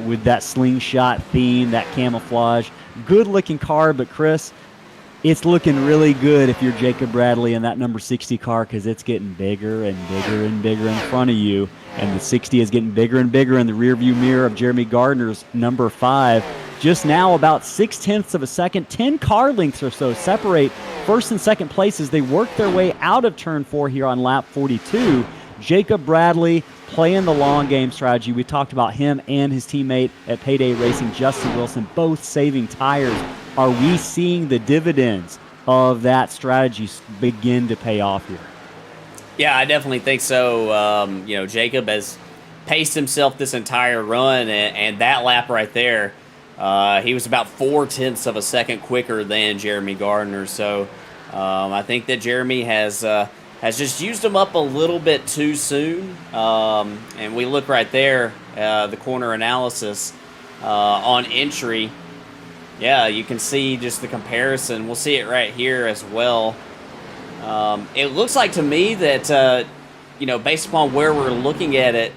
with that slingshot theme, that camouflage. Good-looking car, but Chris, it's looking really good if you're Jacob Bradley in that number 60 car, because it's getting bigger and bigger and bigger in front of you, and the 60 is getting bigger and bigger in the rearview mirror of Jeremy Gardner's number 5. Just now, about 0.6 of a second, 10 car lengths or so separate first and second place as they work their way out of turn 4 here on lap 42. Jacob Bradley playing the long game strategy. We talked about him and his teammate at Payday Racing, Justin Wilson, both saving tires. Are we seeing the dividends of that strategy begin to pay off here? Yeah, I definitely think so. Jacob has paced himself this entire run, and that lap right there, he was about 0.4 of a second quicker than Jeremy Gardner. So I think that Jeremy has just used him up a little bit too soon. And we look right there, the corner analysis on entry. Yeah, you can see just the comparison. We'll see it right here as well. It looks like to me that, based upon where we're looking at it,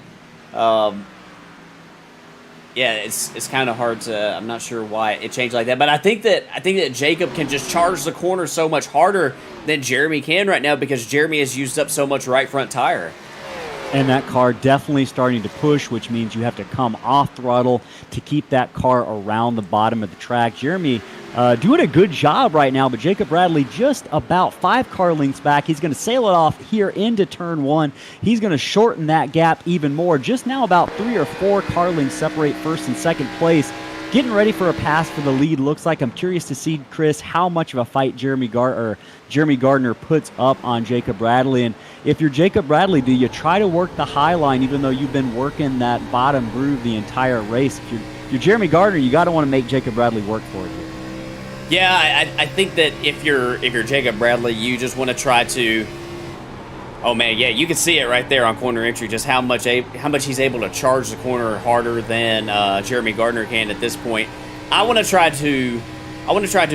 it's kind of hard to. I'm not sure why it changed like that, but I think that Jacob can just charge the corner so much harder than Jeremy can right now, because Jeremy has used up so much right front tire. And that car definitely starting to push, which means you have to come off throttle to keep that car around the bottom of the track. Jeremy doing a good job right now, but Jacob Bradley just about 5 car lengths back. He's going to sail it off here into turn 1. He's going to shorten that gap even more. Just now about 3 or 4 car lengths separate first and second place. Getting ready for a pass for the lead. Looks like, I'm curious to see, Chris, how much of a fight Jeremy Gardner puts up on Jacob Bradley. And if you're Jacob Bradley, do you try to work the high line even though you've been working that bottom groove the entire race? If you're Jeremy Gardner, you got to want to make Jacob Bradley work for it here. Yeah, I think that if you're Jacob Bradley, you just want to try to. Oh man, yeah, you can see it right there on corner entry, just how much he's able to charge the corner harder than Jeremy Gardner can at this point. I want to try to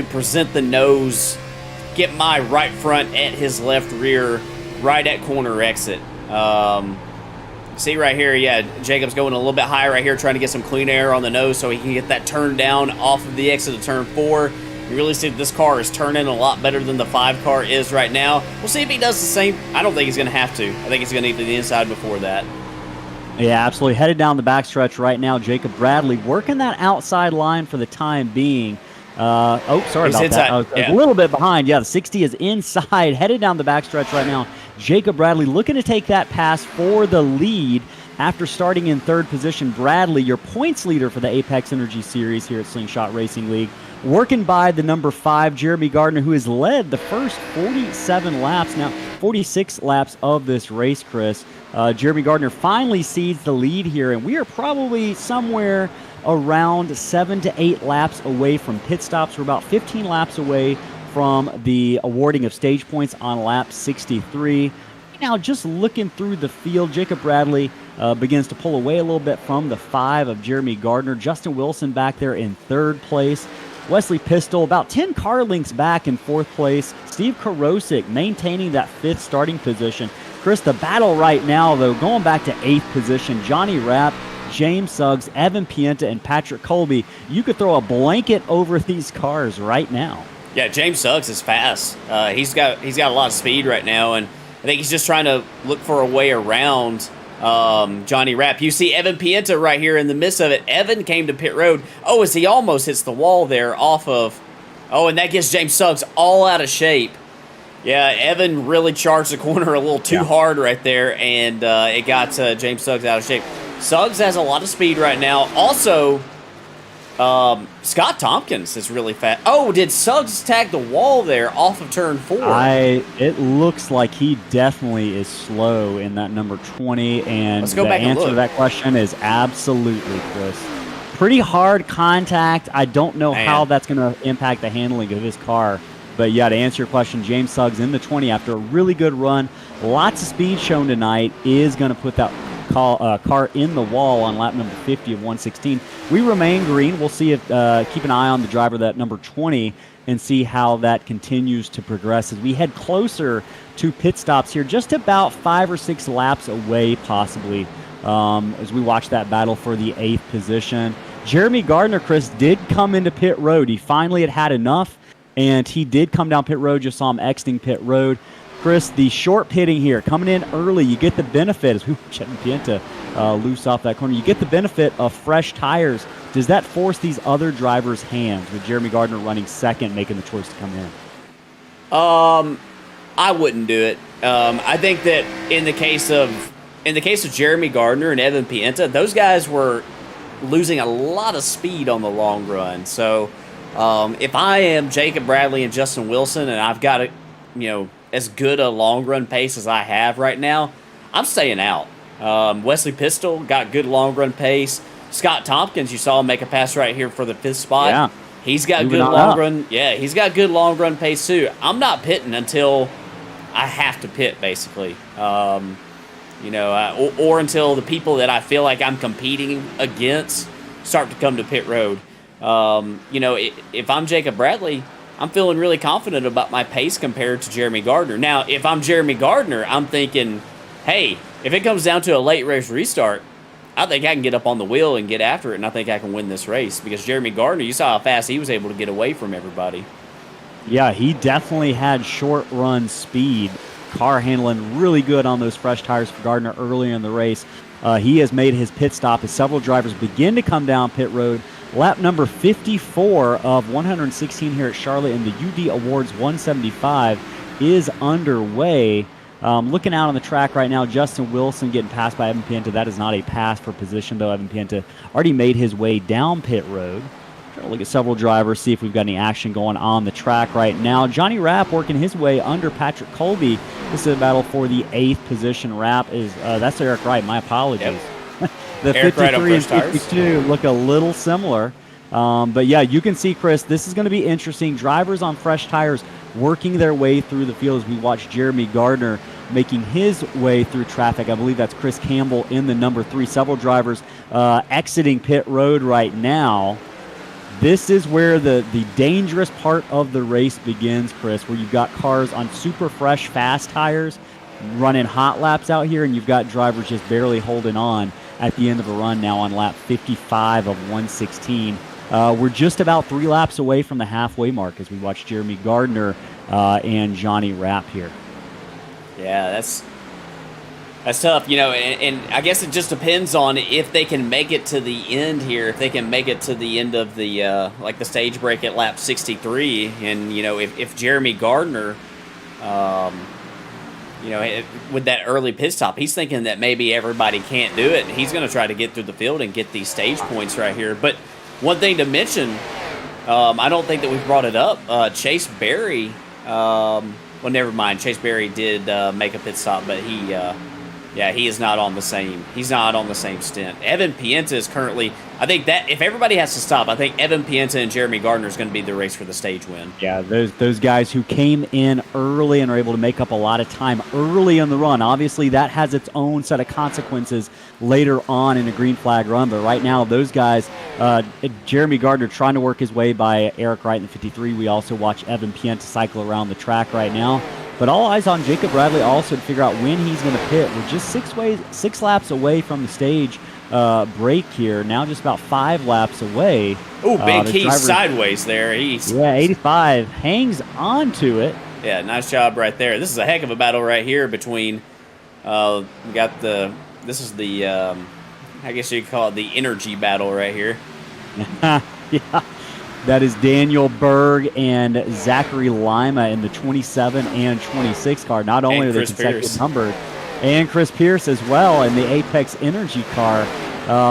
present the nose, get my right front at his left rear, right at corner exit. See right here, yeah, Jacob's going a little bit higher right here, trying to get some clean air on the nose so he can get that turn down off of the exit of turn 4. You really see that this car is turning a lot better than the 5 car is right now. We'll see if he does the same. I don't think he's going to have to. I think he's going to get to the inside before that. Yeah, absolutely. Headed down the backstretch right now, Jacob Bradley working that outside line for the time being. Sorry about that. I was a little bit behind. Yeah, the 60 is inside. Headed down the backstretch right now. Jacob Bradley looking to take that pass for the lead. After starting in third position, Bradley, your points leader for the Apex Energy Series here at Slingshot Racing League, working by the number 5, Jeremy Gardner, who has led the first 47 laps, now 46 laps of this race, Chris. Jeremy Gardner finally cedes the lead here, and we are probably somewhere around 7 to 8 laps away from pit stops. We're about 15 laps away from the awarding of stage points on lap 63. Now, just looking through the field, Jacob Bradley begins to pull away a little bit from the 5 of Jeremy Gardner. Justin Wilson back there in third place. Wesley Pistol about 10 car lengths back in fourth place. Steve Karosik maintaining that 5th starting position. Chris, the battle right now, though, going back to 8th position, Johnny Rapp, James Suggs, Evan Pienta, and Patrick Colby. You could throw a blanket over these cars right now. Yeah, James Suggs is fast. He's got a lot of speed right now, and I think he's just trying to look for a way around Johnny Rapp. You see Evan Pienta right here in the midst of it. Evan came to pit road. Oh, as he almost hits the wall there off of... Oh, and that gets James Suggs all out of shape. Yeah, Evan really charged the corner a little too hard right there, and it got James Suggs out of shape. Suggs has a lot of speed right now. Also, Scott Tompkins is really fast. Oh, did Suggs tag the wall there off of turn 4? It looks like he definitely is slow in that number 20, and Let's go the back and answer look. to that question is absolutely, Chris. Pretty hard contact. I don't know how that's going to impact the handling of his car. But yeah, to answer your question, James Suggs in the 20 after a really good run, lots of speed shown tonight, is going to put that car in the wall on lap number 50 of 116. We remain green. We'll see if keep an eye on the driver, that number 20, and see how that continues to progress as we head closer to pit stops here, just about 5 or 6 laps away possibly, as we watch that battle for the 8th position. Jeremy Gardner, Chris, did come into pit road. He finally had enough, and he did come down pit road. Just saw him exiting pit road. Chris, the short pitting here, coming in early, you get the benefit, as we watch Evan Pienta loose off that corner, you get the benefit of fresh tires. Does that force these other drivers' hands with Jeremy Gardner running second, making the choice to come in? I wouldn't do it. I think that in the case of Jeremy Gardner and Evan Pienta, those guys were losing a lot of speed on the long run. So if I am Jacob Bradley and Justin Wilson, and I've got as good a long run pace as I have right now, I'm staying out. Wesley Pistol got good long run pace. Scott Tompkins, you saw him make a pass right here for the 5th spot. Yeah. He's got Moving good on long up. run. Yeah, he's got good long run pace too. I'm not pitting until I have to pit, basically. Or until the people that I feel like I'm competing against start to come to pit road. If I'm Jacob Bradley, I'm feeling really confident about my pace compared to Jeremy Gardner. Now, if I'm Jeremy Gardner, I'm thinking, hey, if it comes down to a late race restart, I think I can get up on the wheel and get after it, and I think I can win this race. Because Jeremy Gardner, you saw how fast he was able to get away from everybody. Yeah, he definitely had short run speed. Car handling really good on those fresh tires for Gardner early in the race. He has made his pit stop as several drivers begin to come down pit road. Lap number 54 of 116 here at Charlotte in the UD Awards 175 is underway. Looking out on the track right now, Justin Wilson getting passed by Evan Pienta. That is not a pass for position, though. Evan Pienta already made his way down pit road. Trying to look at several drivers, see if we've got any action going on the track right now. Johnny Rapp working his way under Patrick Colby. This is a battle for the 8th position. Rapp is, that's Eric Wright, my apologies. Yep. The Eric 53 Wright on and fresh tires. 52 look a little similar. But yeah, you can see, Chris, this is going to be interesting. Drivers on fresh tires working their way through the field as we watch Jeremy Gardner making his way through traffic. I believe that's Chris Campbell in the number 3. Several drivers exiting pit road right now. This is where the dangerous part of the race begins, Chris, where you've got cars on super fresh, fast tires running hot laps out here, and you've got drivers just barely holding on at the end of a run now on lap 55 of 116. We're just about 3 laps away from the halfway mark as we watch Jeremy Gardner and Johnny Rapp here. Yeah, that's tough, and I guess it just depends on if they can make it to the end here, if they can make it to the end of the the stage break at lap 63, and if Jeremy Gardner with that early pit stop, he's thinking that maybe everybody can't do it, and he's going to try to get through the field and get these stage points right here. But one thing to mention, I don't think that we've brought it up. Chase Berry, well, never mind. Chase Berry did make a pit stop, but he is not on the same. He's not on the same stint. Evan Pienta is currently. I think that if everybody has to stop, I think Evan Pienta and Jeremy Gardner is going to be the race for the stage win. Yeah, those guys who came in early and are able to make up a lot of time early in the run. Obviously, that has its own set of consequences later on in a green flag run. But right now, those guys, Jeremy Gardner trying to work his way by Eric Wright in the 53. We also watch Evan Pienta cycle around the track right now. But all eyes on Jacob Bradley also to figure out when he's going to pit. We're just six laps away from the stage break here. Now just about 5 laps away. Oh, big Keys sideways there. 85 hangs on to it. Yeah, nice job right there. This is a heck of a battle right here between. We got this is the I guess you could call it the energy battle right here. Yeah. That is Daniel Berg and Zachary Lima in the 27 and 26 car. Not only are they consecutive numbered, and Chris Pierce as well in the Apex Energy car.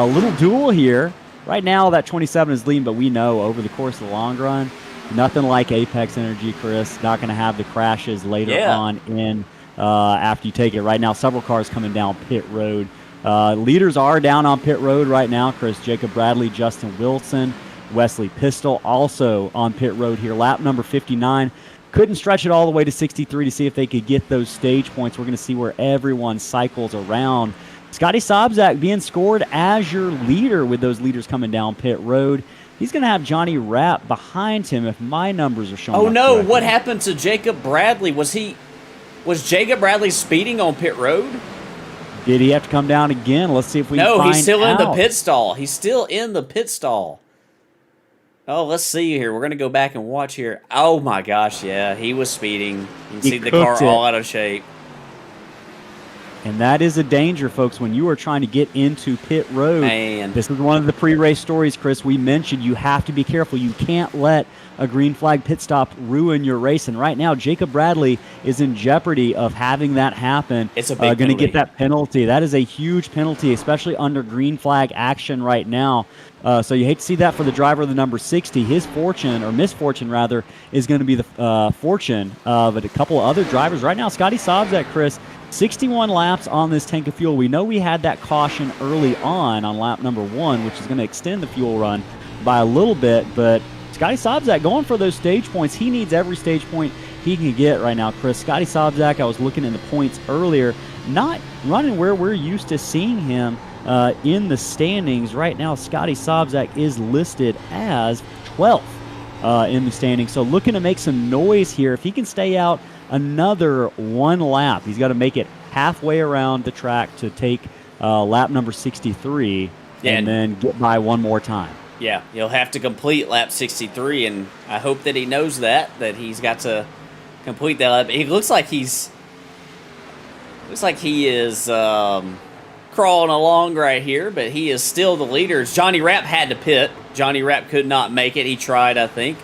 Little duel here. Right now, that 27 is leading, but we know over the course of the long run, nothing like Apex Energy, Chris. Not going to have the crashes later on in after you take it. Right now, several cars coming down pit road. Leaders are down on pit road right now, Chris. Jacob Bradley, Justin Wilson, Wesley Pistol also on pit road here. Lap number 59. Couldn't stretch it all the way to 63 to see if they could get those stage points. We're going to see where everyone cycles around. Scotty Sobczak being scored as your leader with those leaders coming down pit road. He's going to have Johnny Rapp behind him if my numbers are showing. Oh no, correctly. What happened to Jacob Bradley? Was Jacob Bradley speeding on pit road? Did he have to come down again? Let's see if we can find out. No, he's still in the pit stall. He's still in the pit stall. Oh, let's see here. We're going to go back and watch here. Oh, my gosh, yeah. He was speeding. You can see the car all out of shape. And that is a danger, folks, when you are trying to get into pit road. Man. This is one of the pre-race stories, Chris. We mentioned you have to be careful. You can't let a green flag pit stop ruin your race. And right now, Jacob Bradley is in jeopardy of having that happen. It's a big going to get that penalty. That is a huge penalty, especially under green flag action right now. So you hate to see that for the driver of the number 60. His fortune, or misfortune rather, is going to be the fortune of a couple of other drivers. Right now, Scotty Sobczak, Chris, 61 laps on this tank of fuel. We know we had that caution early on lap number 1, which is going to extend the fuel run by a little bit. But Scotty Sobczak going for those stage points. He needs every stage point he can get right now, Chris. Scotty Sobczak, I was looking in the points earlier, not running where we're used to seeing him in the standings. Right now, Scotty Sobczak is listed as 12th in the standings. So looking to make some noise here. If he can stay out another 1 lap, he's got to make it halfway around the track to take lap number 63 and then get by one more time. Yeah, he'll have to complete lap 63, and I hope that he knows that he's got to complete that lap. It looks like he is crawling along right here, but he is still the leader. Johnny Rapp had to pit. Johnny Rapp could not make it. He tried, I think,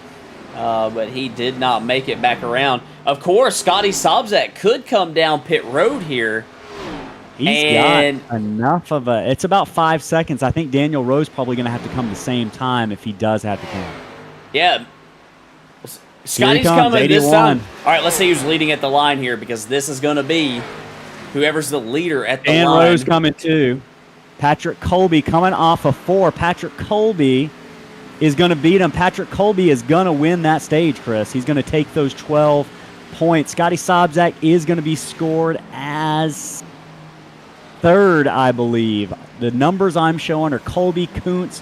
but he did not make it back around. Of course, Scotty Sobczak could come down pit road here. He's got enough of a... It's about 5 seconds. I think Daniel Rose probably going to have to come the same time if he does have to come. Yeah. Scotty's coming 81. This time. All right, let's see who's leading at the line here, because this is going to be whoever's the leader at the line. Dan Rose coming too. Patrick Colby coming off of 4. Patrick Colby is going to beat him. Patrick Colby is going to win that stage, Chris. He's going to take those 12 points. Scotty Sobczak is going to be scored as 3rd, I believe. The numbers I'm showing are Colby, Kuntz,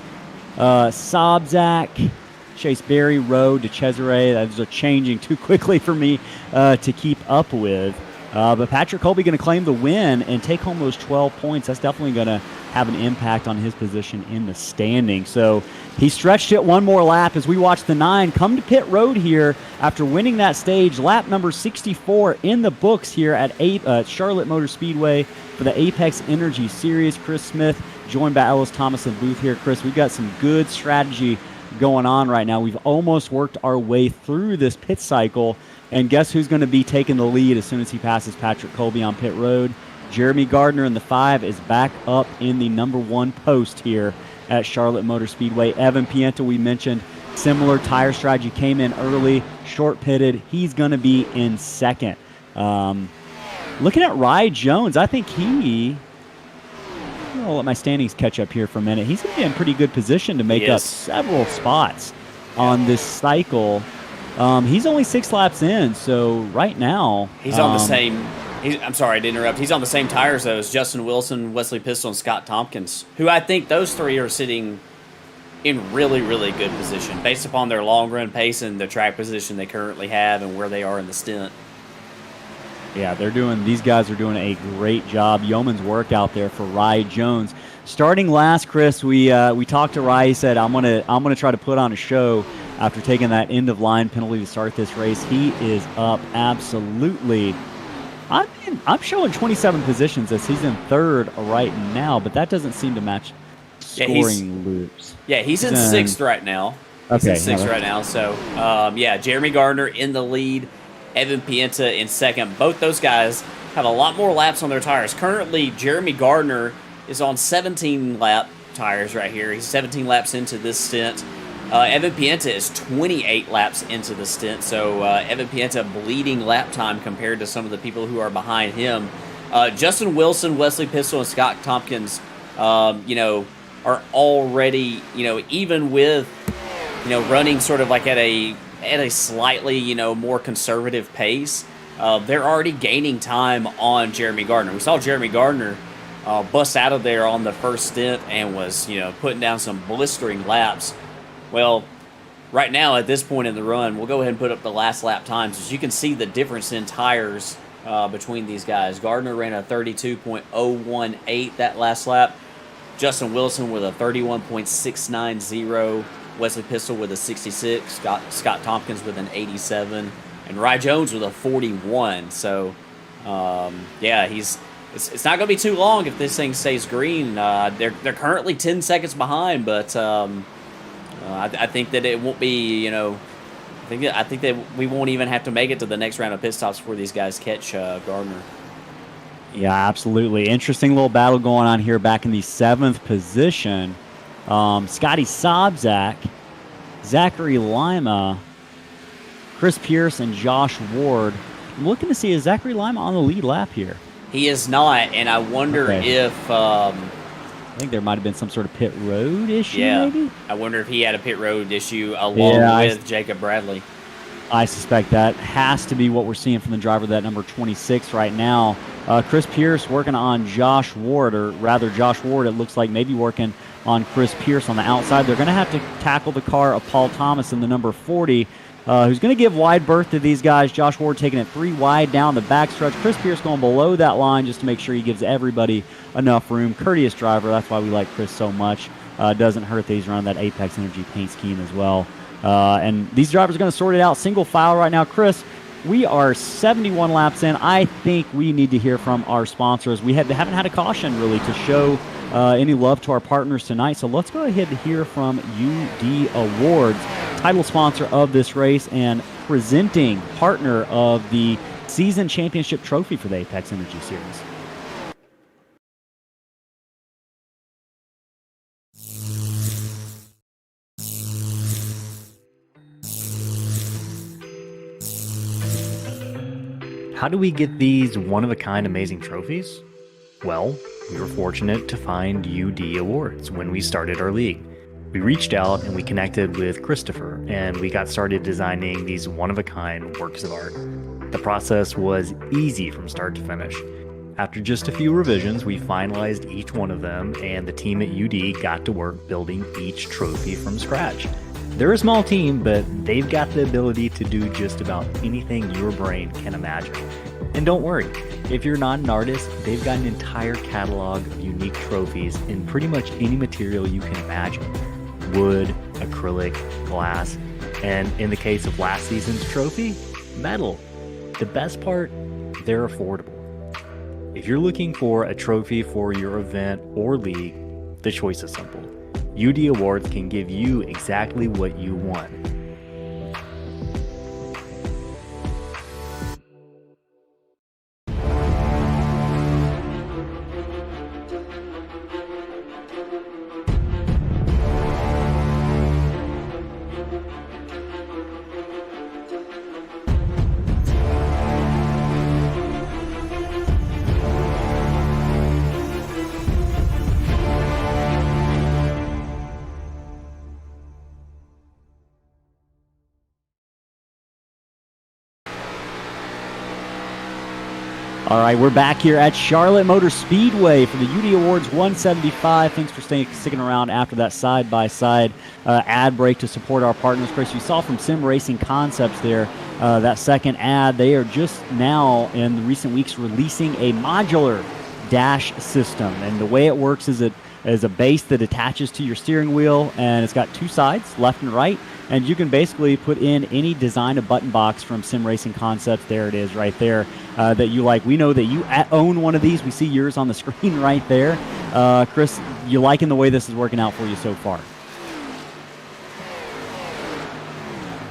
Sobczak, Chase Berry, Rowe, DeCesare. Those are changing too quickly for me to keep up with. But Patrick Colby going to claim the win and take home those 12 points. That's definitely going to have an impact on his position in the standing. So he stretched it 1 more lap as we watch the 9 come to pit road here after winning that stage. Lap number 64 in the books here at Charlotte Motor Speedway for the Apex Energy Series. Chris Smith joined by Ellis Thomas and Booth here. Chris, we've got some good strategy going on right now. We've almost worked our way through this pit cycle, and guess who's going to be taking the lead as soon as he passes Patrick Colby on pit road? Jeremy Gardner in the 5 is back up in the number 1 post here at Charlotte Motor Speedway. Evan Pienta, we mentioned, similar tire strategy, came in early, short pitted. He's going to be in second. Looking at Rye Jones, I think I'll let my standings catch up here for a minute. He's going to be in pretty good position to make up several spots on this cycle. He's only 6 laps in, so right now he's on the same. I'm sorry to interrupt. He's on the same tires though as Justin Wilson, Wesley Pistol, and Scott Tompkins, who I think those 3 are sitting in really, really good position based upon their long run pace and the track position they currently have and where they are in the stint. Yeah, these guys are doing a great job. Yeoman's work out there for Rye Jones. Starting last, Chris, we talked to Rye. He said, I'm gonna try to put on a show after taking that end of line penalty to start this race. He is up absolutely. I'm showing 27 positions as he's in 3rd right now, but that doesn't seem to match scoring loops. Yeah, he's in 6th right now. He's in 6th right now. So, Jeremy Gardner in the lead, Evan Pienta in 2nd. Both those guys have a lot more laps on their tires. Currently, Jeremy Gardner is on 17-lap tires right here. He's 17 laps into this stint. Evan Pienta is 28 laps into the stint, so Evan Pienta bleeding lap time compared to some of the people who are behind him. Justin Wilson, Wesley Pistol, and Scott Tompkins, are already, even with, running sort of like at a slightly, more conservative pace, they're already gaining time on Jeremy Gardner. We saw Jeremy Gardner bust out of there on the first stint and was, putting down some blistering laps. Well, right now at this point in the run, we'll go ahead and put up the last lap times. As you can see the difference in tires between these guys. Gardner ran a 32.018 that last lap. Justin Wilson with a 31.690. Wesley Pistol with a 66. Scott Tompkins with an 87. And Rye Jones with a 41. So, it's not going to be too long if this thing stays green. They're currently 10 seconds behind, but I think that it won't be, I think that we won't even have to make it to the next round of pit stops before these guys catch Gardner. Yeah, absolutely. Interesting little battle going on here back in the 7th position. Scotty Sobczak, Zachary Lima, Chris Pierce, and Josh Ward. I'm looking to see, is Zachary Lima on the lead lap here? He is not, and I wonder if... I think there might have been some sort of pit road issue, maybe? I wonder if he had a pit road issue along with Jacob Bradley. I suspect that has to be what we're seeing from the driver, that number 26 right now. Chris Pierce working on Josh Ward, or rather Josh Ward, it looks like, maybe working on Chris Pierce on the outside. They're going to have to tackle the car of Paul Thomas in the number 40, who's going to give wide berth to these guys. Josh Ward taking it 3 wide down the backstretch. Chris Pierce going below that line just to make sure he gives everybody enough room. Courteous driver. That's why we like Chris so much. Doesn't hurt that he's running that Apex Energy paint scheme as well. And these drivers are going to sort it out single file right now. Chris, we are 71 laps in. I think we need to hear from our sponsors. We haven't had a caution really to show any love to our partners tonight. So let's go ahead and hear from UD Awards, title sponsor of this race and presenting partner of the season championship trophy for the Apex Energy Series. How do we get these one-of-a-kind amazing trophies? Well, we were fortunate to find UD Awards when we started our league. We reached out and we connected with Christopher, and we got started designing these one-of-a-kind works of art. The process was easy from start to finish. After just a few revisions, we finalized each one of them, and the team at UD got to work building each trophy from scratch. They're a small team, but they've got the ability to do just about anything your brain can imagine. And don't worry, if you're not an artist, they've got an entire catalog of unique trophies in pretty much any material you can imagine. Wood, acrylic, glass, and in the case of last season's trophy, metal. The best part, they're affordable. If you're looking for a trophy for your event or league, the choice is simple. UD Awards can give you exactly what you want. All right, we're back here at Charlotte Motor Speedway for the UD Awards 175. Thanks for sticking around after that side-by-side ad break to support our partners. Chris, you saw from Sim Racing Concepts there, that second ad. They are just now, in the recent weeks, releasing a modular dash system. And the way it works is it is a base that attaches to your steering wheel, and it's got two sides, left and right. And you can basically put in any design of button box from Sim Racing Concepts. There it is right there that you like. We know that you own one of these. We see yours on the screen right there. Chris, you liking the way this is working out for you so far?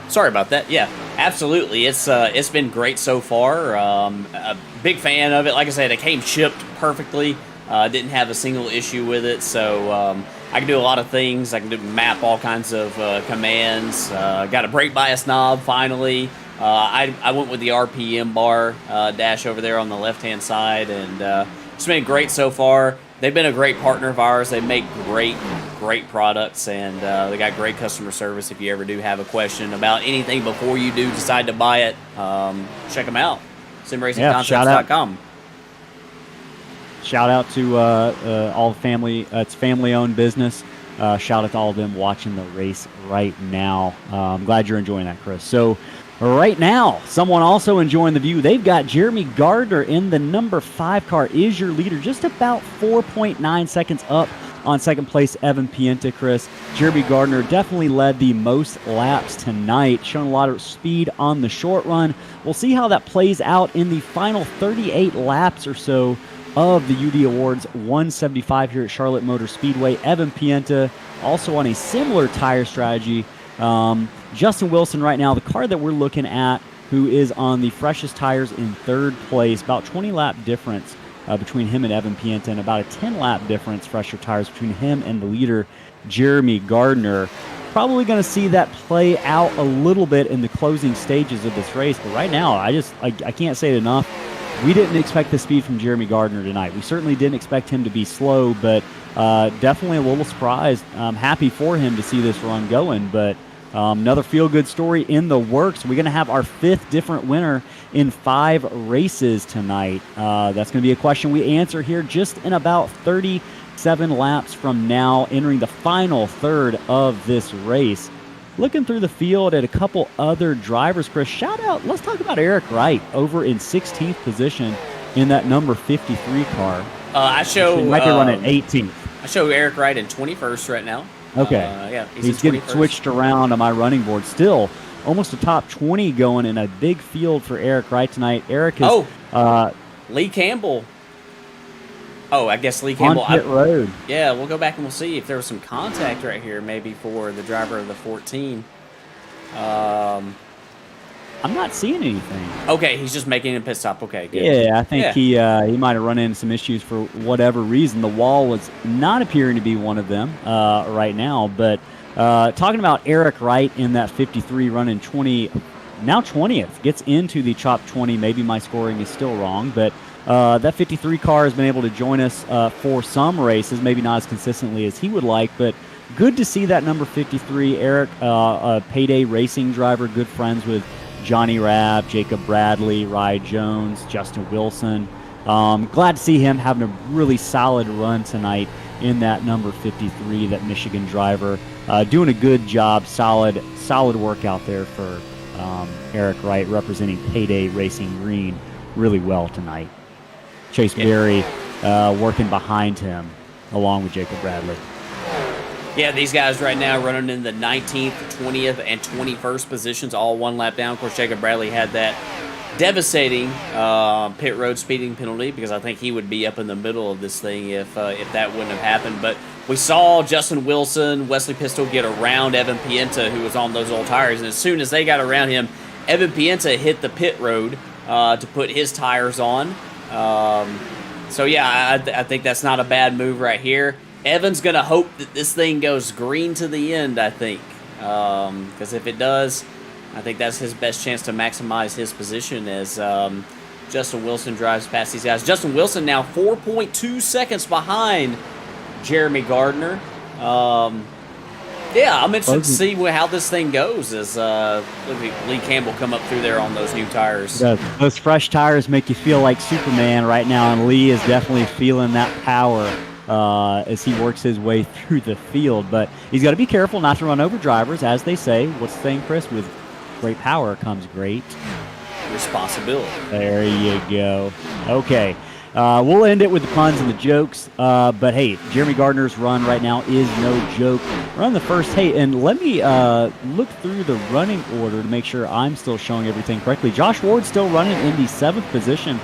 Sorry about that. Yeah, absolutely. It's been great so far. A big fan of it. Like I said, it came shipped perfectly. Didn't have a single issue with it, so I can do a lot of things. I can map all kinds of commands. Got a brake bias knob finally. I went with the RPM bar dash over there on the left-hand side, and it's been great so far. They've been a great partner of ours. They make great products, and they got great customer service. If you ever do have a question about anything before you do decide to buy it, check them out. SimRacingConcepts.com. Shout out to all the family. It's family-owned business. Shout out to all of them watching the race right now. I'm glad you're enjoying that, Chris. So right now, someone also enjoying the view. They've got Jeremy Gardner in the number 5 car. Is your leader, just about 4.9 seconds up on second place, Evan Pienta, Chris. Jeremy Gardner definitely led the most laps tonight, showing a lot of speed on the short run. We'll see how that plays out in the final 38 laps or so of the UD Awards 175 here at Charlotte Motor Speedway. Evan Pienta also on a similar tire strategy. Justin Wilson right now, the car that we're looking at, who is on the freshest tires in third place. About 20 lap difference between him and Evan Pienta, and about a 10 lap difference, fresher tires, between him and the leader, Jeremy Gardner. Probably going to see that play out a little bit in the closing stages of this race, but right now, I can't say it enough. We didn't expect the speed from Jeremy Gardner tonight. We certainly didn't expect him to be slow, but definitely a little surprised. I'm happy for him to see this run going, but another feel-good story in the works. We're going to have our 5th different winner in 5 races tonight. That's going to be a question we answer here just in about 37 laps from now, entering the final third of this race. Looking through the field at a couple other drivers, Chris, shout out, let's talk about Eric Wright over in 16th position in that number 53 car. I show... He might be running 18th. I show Eric Wright in 21st right now. Okay. Yeah, he's getting switched around on my running board. Still, almost a top 20 going in a big field for Eric Wright tonight. Eric is... Lee Campbell. Oh, I guess Lee Campbell. On pit road. Yeah, we'll go back and we'll see if there was some contact right here, maybe for the driver of the 14. I'm not seeing anything. Okay, he's just making a pit stop. Okay, good. Yeah, I think he might have run into some issues for whatever reason. The wall was not appearing to be one of them right now. But talking about Eric Wright in that 53 running 20, now 20th, gets into the top 20. Maybe my scoring is still wrong, but that 53 car has been able to join us for some races, maybe not as consistently as he would like, but good to see that number 53, Eric, a payday racing driver, good friends with Johnny Rabb, Jacob Bradley, Rye Jones, Justin Wilson. Glad to see him having a really solid run tonight in that number 53, that Michigan driver. Doing a good job, solid work out there for Eric Wright, representing Payday Racing Green really well tonight. Chase Berry working behind him along with Jacob Bradley. Yeah, these guys right now running in the 19th, 20th, and 21st positions, all one lap down. Of course, Jacob Bradley had that devastating pit road speeding penalty, because I think he would be up in the middle of this thing if that wouldn't have happened. But we saw Justin Wilson, Wesley Pistol get around Evan Pienta, who was on those old tires, and as soon as they got around him, Evan Pienta hit the pit road to put his tires on. So yeah, I think that's not a bad move right here. Evan's going to hope that this thing goes green to the end, I think. Because if it does, I think that's his best chance to maximize his position as Justin Wilson drives past these guys. Justin Wilson now 4.2 seconds behind Jeremy Gardner. Yeah, I'm interested to see how this thing goes as Lee Campbell come up through there on those new tires. Those fresh tires make you feel like Superman right now, and Lee is definitely feeling that power as he works his way through the field. But he's got to be careful not to run over drivers, as they say. What's the saying, Chris? With great power comes great responsibility. There you go. Okay. We'll end it with the puns and the jokes. But, hey, Jeremy Gardner's run right now is no joke. We're on the first. Hey, and let me look through the running order to make sure I'm still showing everything correctly. Josh Ward's still running in the 7th position.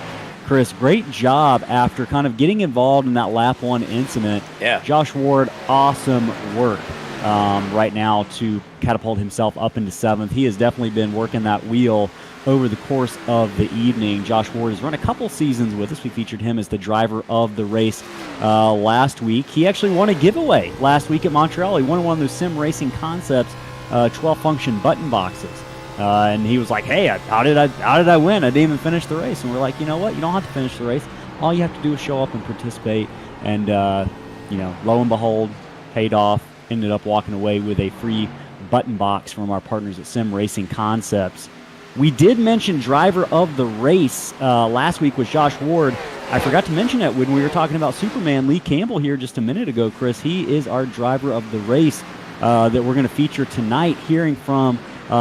Chris, great job after kind of getting involved in that lap 1 incident. Yeah. Josh Ward, awesome work right now to catapult himself up into 7th. He has definitely been working that wheel over the course of the evening. Josh Ward has run a couple seasons with us. We featured him as the driver of the race last week. He actually won a giveaway last week at Montreal. He won one of those Sim Racing Concepts 12-function button boxes. And he was like, hey, how did I win? I didn't even finish the race. And we're like, you know what? You don't have to finish the race. All you have to do is show up and participate. And, lo and behold, paid off. Ended up walking away with a free button box from our partners at Sim Racing Concepts. We did mention driver of the race last week was Josh Ward. I forgot to mention it when we were talking about Superman. Lee Campbell here just a minute ago, Chris. He is our driver of the race that we're going to feature tonight, hearing from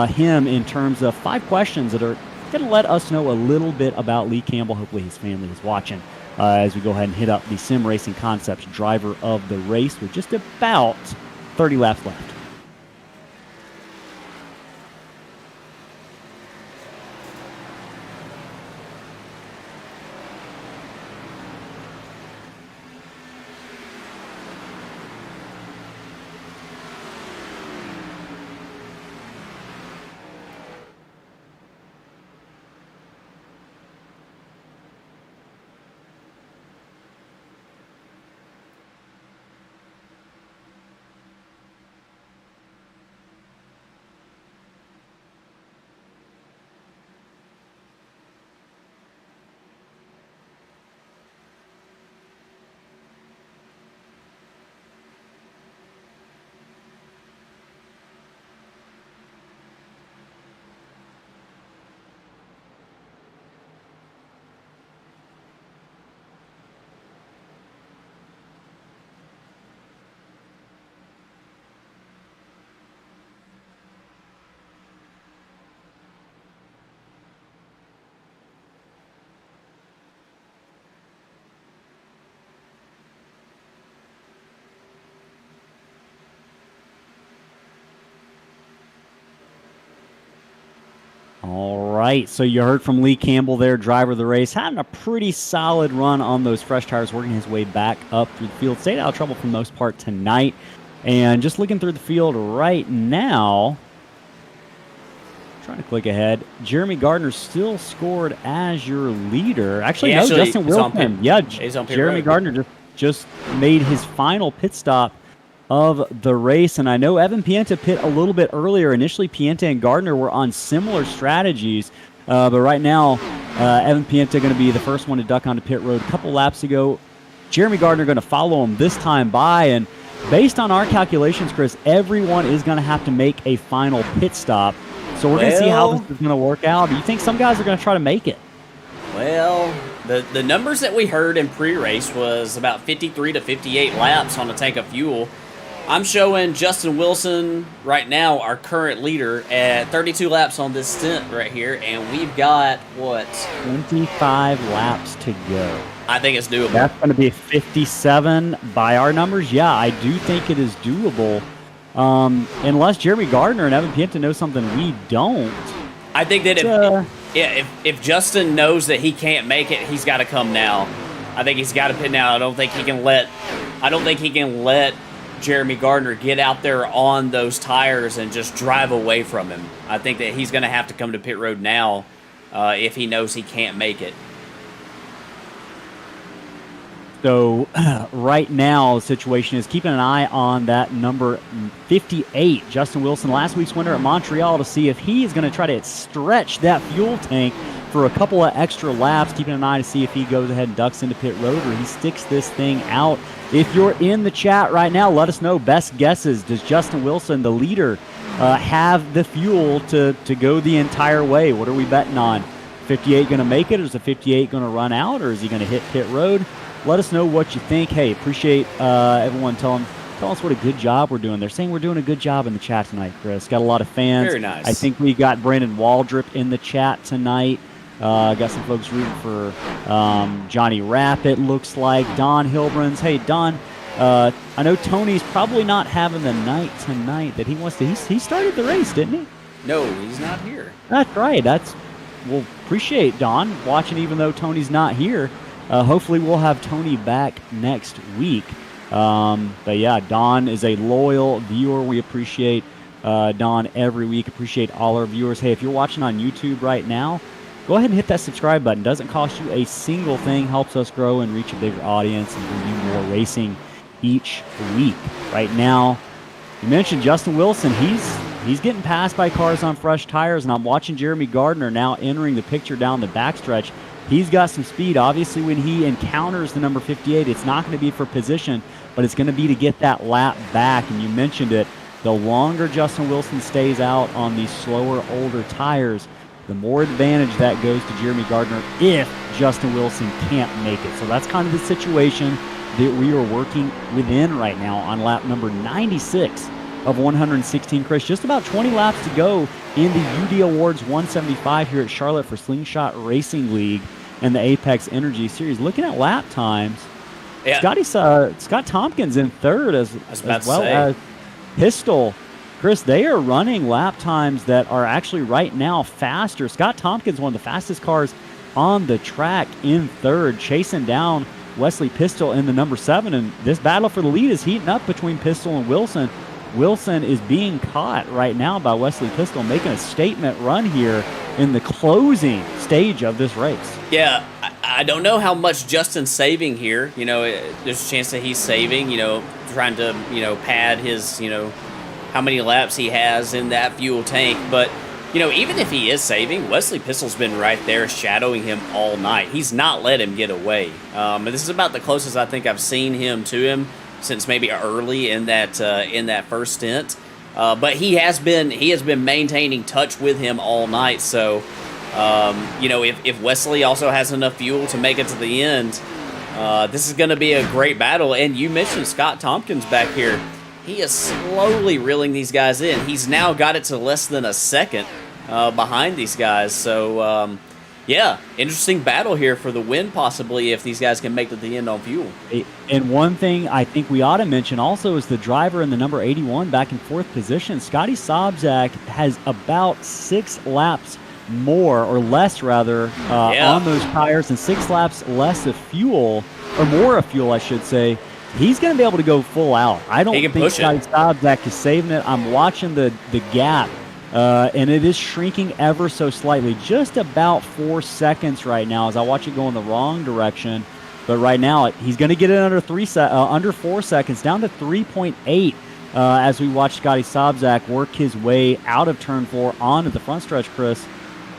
him in terms of 5 questions that are going to let us know a little bit about Lee Campbell. Hopefully his family is watching as we go ahead and hit up the Sim Racing Concepts driver of the race with just about 30 laps left. All right, so you heard from Lee Campbell there, driver of the race, having a pretty solid run on those fresh tires, working his way back up through the field. Stayed out of trouble for the most part tonight. And just looking through the field right now, trying to click ahead, Jeremy Gardner still scored as your leader. Actually, no, Justin Wilson. Yeah, Jeremy Gardner just made his final pit stop of the race, and I know Evan Pienta pit a little bit earlier. Initially, Pienta and Gardner were on similar strategies, but right now, Evan Pienta going to be the first one to duck onto pit road. A couple laps ago, Jeremy Gardner going to follow him this time by, and based on our calculations, Chris, everyone is going to have to make a final pit stop. So we're going to see how this is going to work out. Do you think some guys are going to try to make it? Well, the numbers that we heard in pre-race was about 53 to 58 laps on a tank of fuel. I'm showing Justin Wilson right now, our current leader, at 32 laps on this stint right here, and we've got, what? 25 laps to go. I think it's doable. That's going to be 57 by our numbers. Yeah, I do think it is doable. Unless Jeremy Gardner and Evan Pienta know something we don't. I think that if Justin knows that he can't make it, he's got to come now. I think he's got to pit now. I don't think he can let Jeremy Gardner get out there on those tires and just drive away from him. I think that he's going to have to come to pit road now if he knows he can't make it. So right now, the situation is keeping an eye on that number 58, Justin Wilson, last week's winner at Montreal, to see if he is going to try to stretch that fuel tank for a couple of extra laps, keeping an eye to see if he goes ahead and ducks into pit road or he sticks this thing out. If you're in the chat right now, let us know best guesses. Does Justin Wilson, the leader, have the fuel to go the entire way? What are we betting on? 58 going to make it, or is the 58 going to run out, or is he going to hit pit road? Let us know what you think. Hey, appreciate everyone telling us what a good job we're doing. They're saying we're doing a good job in the chat tonight, Chris. Got a lot of fans. Very nice. I think we got Brandon Waldrop in the chat tonight. Got some folks rooting for Johnny Rapp, it looks like. Don Hilbrun's. Hey, Don, I know Tony's probably not having the night tonight that he wants to. He started the race, didn't he? No, he's not here. That's right. We'll appreciate Don watching even though Tony's not here. Hopefully we'll have Tony back next week. But yeah, Don is a loyal viewer. We appreciate Don every week. Appreciate all our viewers. Hey, if you're watching on YouTube right now, go ahead and hit that subscribe button. Doesn't cost you a single thing. Helps us grow and reach a bigger audience and bring you more racing each week. Right now, you mentioned Justin Wilson. He's getting passed by cars on fresh tires, and I'm watching Jeremy Gardner now entering the picture down the backstretch. He's got some speed. Obviously, when he encounters the number 58, it's not going to be for position, but it's going to be to get that lap back. And you mentioned it, the longer Justin Wilson stays out on these slower, older tires, the more advantage that goes to Jeremy Gardner if Justin Wilson can't make it. So that's kind of the situation that we are working within right now on lap number 96 of 116. Chris, just about 20 laps to go in the UD Awards 175 here at Charlotte for Slingshot Racing League and the Apex Energy Series. Looking at lap times, Scott Tompkins in third as well as Pistol. Chris, they are running lap times that are actually right now faster. Scott Tompkins, one of the fastest cars on the track, in third, chasing down Wesley Pistol in the number 7. And this battle for the lead is heating up between Pistol and Wilson. Wilson is being caught right now by Wesley Pistol, making a statement run here in the closing stage of this race. Yeah, I don't know how much Justin's saving here. You know, there's a chance that he's saving, trying to, pad his, how many laps he has in that fuel tank. But, even if he is saving, Wesley Pistol's been right there shadowing him all night. He's not let him get away. And this is about the closest I think I've seen him to him since maybe early in that first stint. But he has been maintaining touch with him all night. So, if Wesley also has enough fuel to make it to the end, this is going to be a great battle. And you mentioned Scott Tompkins back here. He is slowly reeling these guys in. He's now got it to less than a second behind these guys. So, yeah, interesting battle here for the win possibly if these guys can make it to the end on fuel. And one thing I think we ought to mention also is the driver in the number 81 back in fourth position. Scotty Sobczak has about 6 laps more, or less rather, on those tires, and 6 laps less of fuel, or more of fuel, I should say. He's going to be able to go full out. I don't think Scotty Sobczak is saving it. I'm watching the gap. And it is shrinking ever so slightly, just about 4 seconds right now as I watch it go in the wrong direction. But right now, he's going to get it under 4 seconds, down to 3.8 as we watch Scotty Sobczak work his way out of turn 4 onto the front stretch, Chris.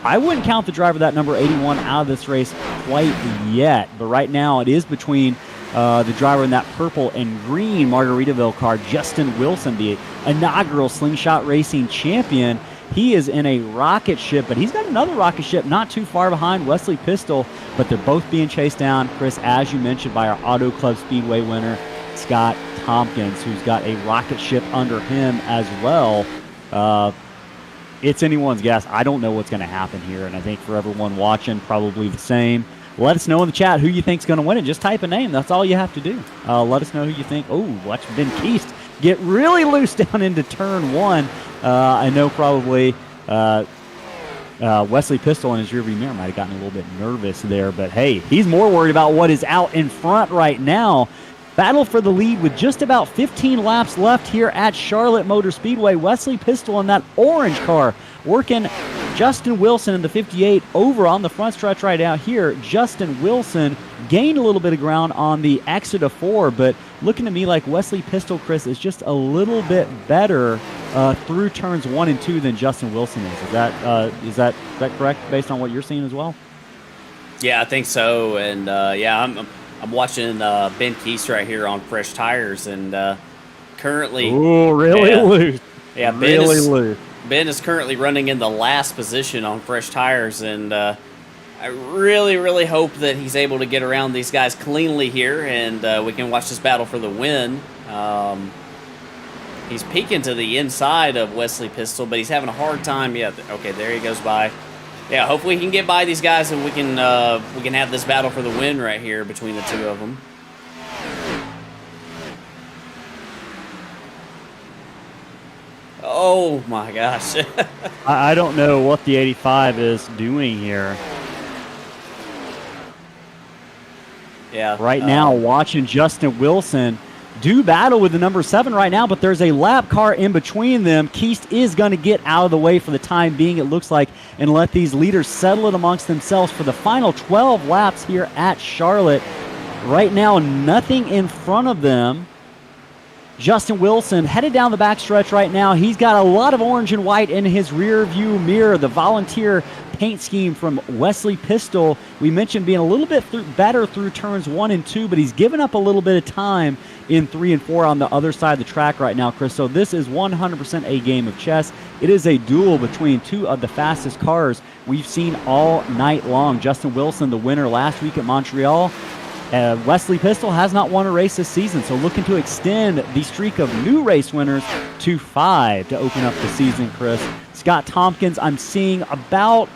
I wouldn't count the driver that number 81 out of this race quite yet, but right now it is between the driver in that purple and green Margaritaville car, Justin Wilson, the inaugural Slingshot Racing champion. He is in a rocket ship, but he's got another rocket ship not too far behind, Wesley Pistol, but they're both being chased down, Chris, as you mentioned, by our Auto Club Speedway winner, Scott Tompkins, who's got a rocket ship under him as well. It's anyone's guess. I don't know what's going to happen here, and I think for everyone watching, probably the same. Let us know in the chat who you think's going to win it. Just type a name. That's all you have to do. Let us know who you think. Oh, watch Ben Keast get really loose down into turn 1. I know probably Wesley Pistol in his rearview mirror might have gotten a little bit nervous there, but hey, he's more worried about what is out in front right now. Battle for the lead with just about 15 laps left here at Charlotte Motor Speedway. Wesley Pistol in that orange car working Justin Wilson in the 58 over on the front stretch right out here. Justin Wilson gained a little bit of ground on the exit of 4, but looking to me like Wesley Pistol, Chris, is just a little bit better through turns 1 and 2 than Justin Wilson is. Is that correct based on what you're seeing as well? Yeah, I think so. And I'm watching Ben Keese right here on Fresh Tires, and currently, loose. Yeah, loose. Ben is currently running in the last position on Fresh Tires, and I really, really hope that he's able to get around these guys cleanly here, and we can watch this battle for the win. He's peeking to the inside of Wesley Pistol, but he's having a hard time. Yeah, okay, there he goes by. Yeah, hopefully he can get by these guys, and we can have this battle for the win right here between the two of them. Oh my gosh! I don't know what the 85 is doing here. Yeah. Right now, watching Justin Wilson do battle with the number 7 right now, but there's a lap car in between them. Keist is going to get out of the way for the time being, it looks like, and let these leaders settle it amongst themselves for the final 12 laps here at Charlotte. Right now, nothing in front of them. Justin Wilson headed down the backstretch right now. He's got a lot of orange and white in his rear view mirror. The volunteer paint scheme from Wesley Pistol, we mentioned being a little bit better through turns 1 and 2, but he's given up a little bit of time in 3 and 4 on the other side of the track right now, Chris. So this is 100% a game of chess. It is a duel between two of the fastest cars we've seen all night long. Justin Wilson, the winner last week at Montreal. Wesley Pistol has not won a race this season, so looking to extend the streak of new race winners to 5 to open up the season, Chris. Scott Tompkins, I'm seeing about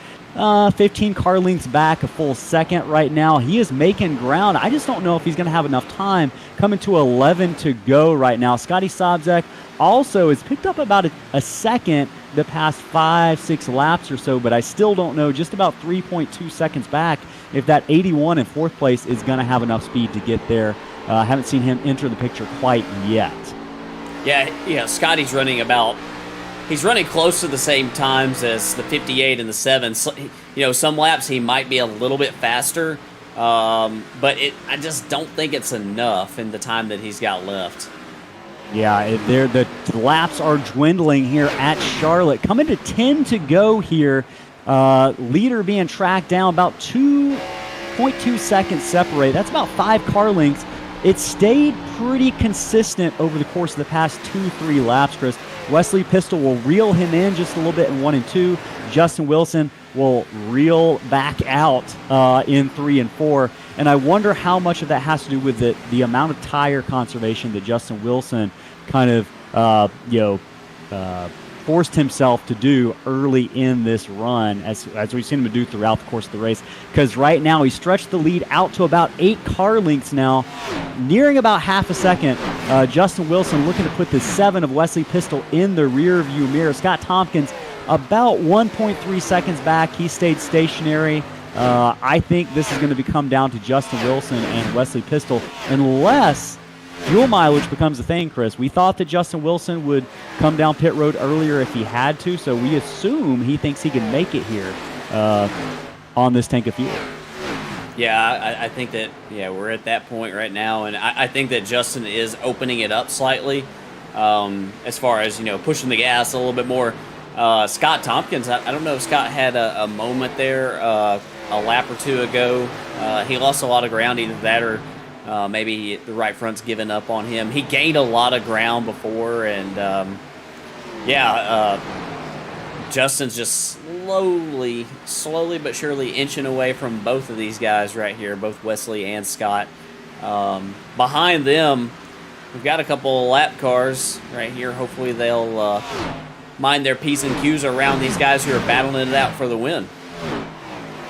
15 car lengths back, a full second right now. He is making ground. I just don't know if he's going to have enough time. Coming to 11 to go right now. Scotty Sobczak also has picked up about a second the past 5-6 laps or so, but I still don't know, just about 3.2 seconds back, if that 81 in 4th place is going to have enough speed to get there. Haven't seen him enter the picture quite yet. Yeah, Scotty's running he's running close to the same times as the 58 and the 7. So, some laps he might be a little bit faster, but I just don't think it's enough in the time that he's got left. Yeah, the laps are dwindling here at Charlotte. Coming to 10 to go here. Leader being tracked down about 2.2 seconds separate. That's about 5 car lengths. It stayed pretty consistent over the course of the past 2-3 laps, Chris. Wesley Pistol will reel him in just a little bit in 1 and 2. Justin Wilson will reel back out in 3 and 4. And I wonder how much of that has to do with the amount of tire conservation that Justin Wilson kind of, forced himself to do early in this run, as we've seen him do throughout the course of the race. Because right now he stretched the lead out to about 8 car lengths now, nearing about half a second. Justin Wilson looking to put the 7 of Wesley Pistol in the rear view mirror. Scott Tompkins about 1.3 seconds back. He stayed stationary. I think this is going to come down to Justin Wilson and Wesley Pistol, unless fuel mileage becomes a thing, Chris. We thought that Justin Wilson would come down pit road earlier if he had to, so we assume he thinks he can make it here on this tank of fuel. Yeah, I think that, we're at that point right now, and I think that Justin is opening it up slightly as far as, pushing the gas a little bit more. Scott Tompkins, I don't know if Scott had a moment there a lap or two ago. He lost a lot of ground, either that or maybe the right front's given up on him. He gained a lot of ground before, and Justin's just slowly but surely inching away from both of these guys right here, both Wesley and Scott. Behind them, we've got a couple lap cars right here. Hopefully they'll mind their P's and Q's around these guys who are battling it out for the win.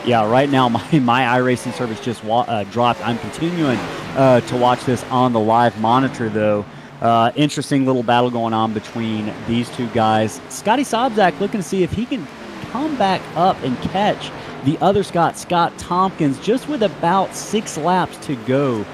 Yeah, right now my iRacing service just dropped. I'm continuing to watch this on the live monitor, though. Interesting little battle going on between these two guys. Scotty Sobczak looking to see if he can come back up and catch the other Scott Tompkins, just with about 6 laps to go.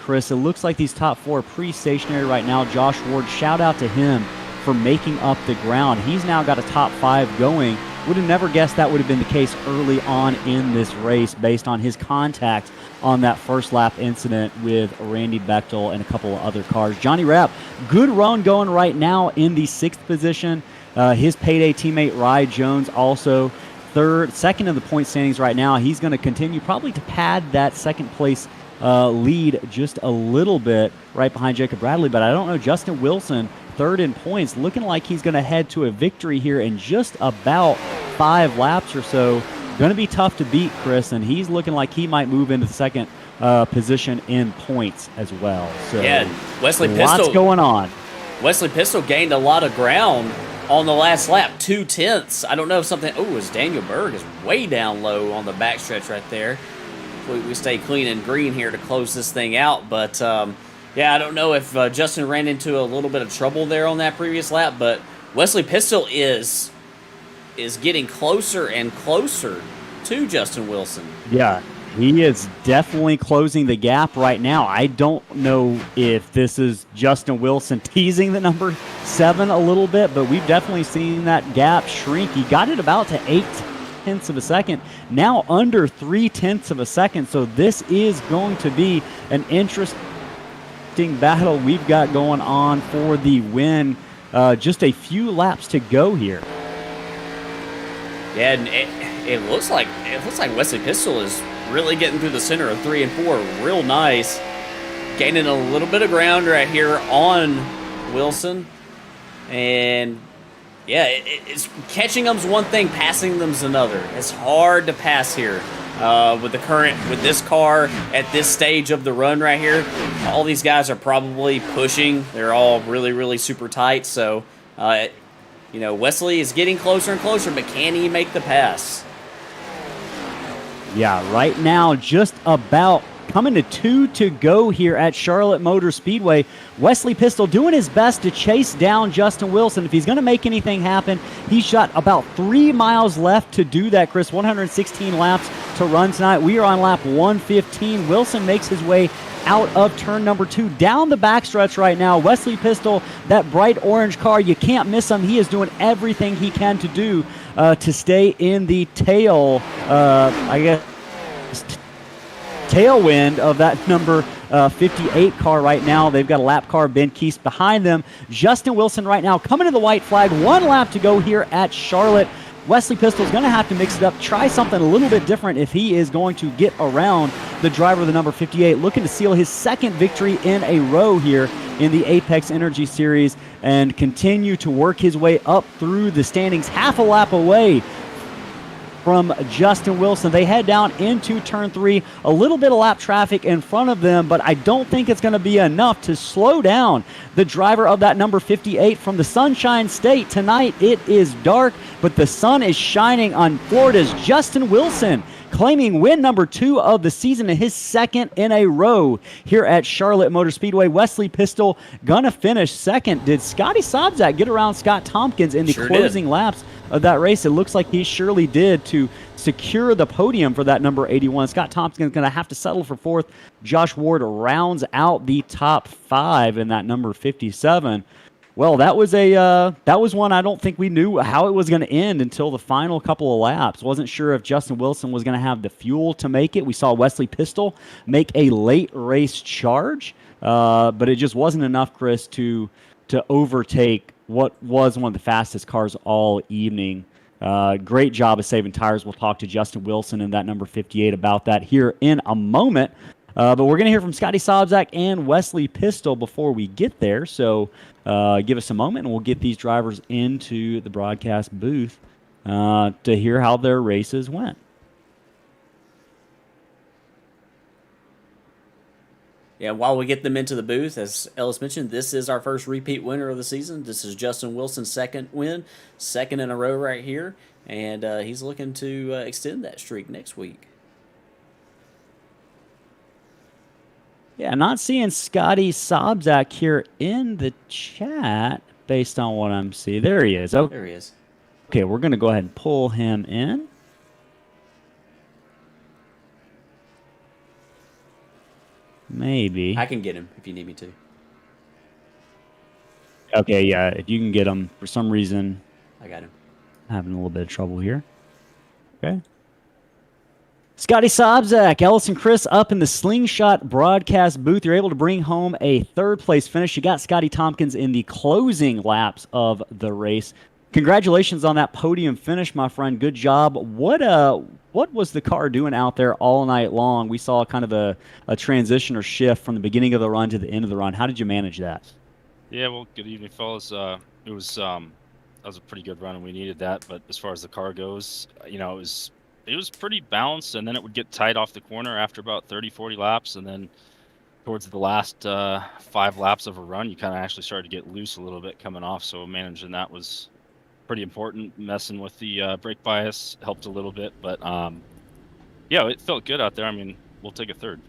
Chris, it looks like these top 4 are pretty stationary right now. Josh Ward, shout out to him for making up the ground. He's now got a top 5 going. Would have never guessed that would have been the case early on in this race based on his contact on that first lap incident with Randy Bechtel and a couple of other cars. Johnny Rapp, good run going right now in the 6th position. His payday teammate Rye Jones also second in the point standings right now. He's going to continue probably to pad that second place lead just a little bit right behind Jacob Bradley, but I don't know. Justin Wilson, 3rd in points, looking like he's going to head to a victory here in just about 5 laps or so. Going to be tough to beat, Chris, and he's looking like he might move into the 2nd position in points as well. So yeah, Wesley lots Pistol going on. Wesley Pistol gained a lot of ground on the last lap, 2/10. I don't know if something. Oh, as Daniel Berg is way down low on the backstretch right there. We stay clean and green here to close this thing out, but yeah, I don't know if Justin ran into a little bit of trouble there on that previous lap, but Wesley Pistol is getting closer and closer to Justin Wilson. Yeah, he is definitely closing the gap right now. I don't know if this is Justin Wilson teasing the number 7 a little bit, but we've definitely seen that gap shrink. He got it about to 8/10 of a second, now under 3/10 of a second. So this is going to be an interesting battle we've got going on for the win. Just a few laps to go here. Yeah, and it looks like Wesley Pistol is really getting through the center of 3 and 4 real nice, gaining a little bit of ground right here on Wilson, and yeah, it's catching them's one thing, passing them's another. It's hard to pass here with this car at this stage of the run right here. All these guys are probably pushing. They're all really, really super tight. So, Wesley is getting closer and closer, but can he make the pass? Yeah, right now, just about coming to 2 to go here at Charlotte Motor Speedway. Wesley Pistol doing his best to chase down Justin Wilson. If he's going to make anything happen, he's got about 3 miles left to do that, Chris. 116 laps to run tonight. We are on lap 115. Wilson makes his way out of turn number 2, down the backstretch right now. Wesley Pistol, that bright orange car, you can't miss him. He is doing everything he can to do to stay in the tailwind of that number 58 car right now. They've got a lap car, Ben Keast, behind them. Justin Wilson right now coming to the white flag. 1 lap to go here at Charlotte. Wesley Pistol's going to have to mix it up, try something a little bit different if he is going to get around the driver of the number 58, looking to seal his 2nd victory in a row here in the Apex Energy Series and continue to work his way up through the standings, half a lap away from Justin Wilson. They head down into turn 3, a little bit of lap traffic in front of them, but I don't think it's going to be enough to slow down the driver of that number 58 from the Sunshine State. Tonight it is dark, but the sun is shining on Florida's Justin Wilson, claiming win number 2 of the season and his 2nd in a row here at Charlotte Motor Speedway. Wesley Pistol gonna finish 2nd. Did Scotty Sobczak get around Scott Tompkins in the closing laps of that race? It looks like he surely did to secure the podium for that number 81. Scott Tompkins going to have to settle for 4th. Josh Ward rounds out the top 5 in that number 57. Well, that was one I don't think we knew how it was going to end until the final couple of laps. Wasn't sure if Justin Wilson was going to have the fuel to make it. We saw Wesley Pistol make a late race charge, but it just wasn't enough, Chris, to overtake what was one of the fastest cars all evening. Great job of saving tires. We'll talk to Justin Wilson and that number 58 about that here in a moment. But we're going to hear from Scotty Sobczak and Wesley Pistol before we get there. So give us a moment and we'll get these drivers into the broadcast booth to hear how their races went. Yeah, while we get them into the booth, as Ellis mentioned, this is our first repeat winner of the season. This is Justin Wilson's 2nd win, 2nd in a row right here, and he's looking to extend that streak next week. Yeah, not seeing Scotty Sobczak here in the chat based on what I'm seeing. There he is. There he is. Okay, we're going to go ahead and pull him in. Maybe. I can get him if you need me to. Okay, yeah. If you can get him, for some reason, I got him. having a little bit of trouble here. Okay. Scotty Sobzak, Ellis and Chris up in the Slingshot broadcast booth. You're able to bring home a third place finish. You got Scotty Tompkins in the closing laps of the race. Congratulations on that podium finish, my friend. Good job. What was the car doing out there all night long? We saw kind of a transition or shift from the beginning of the run to the end of the run. How did you manage that? Yeah, well, good evening, fellas. It was that was a pretty good run, and we needed that. But as far as the car goes, it was pretty balanced, and then it would get tight off the corner after about 30, 40 laps, and then towards the last 5 laps of a run, you kind of actually started to get loose a little bit coming off. So managing that was pretty important. Messing with the brake bias helped a little bit, but yeah, it felt good out there. I mean, we'll take a third.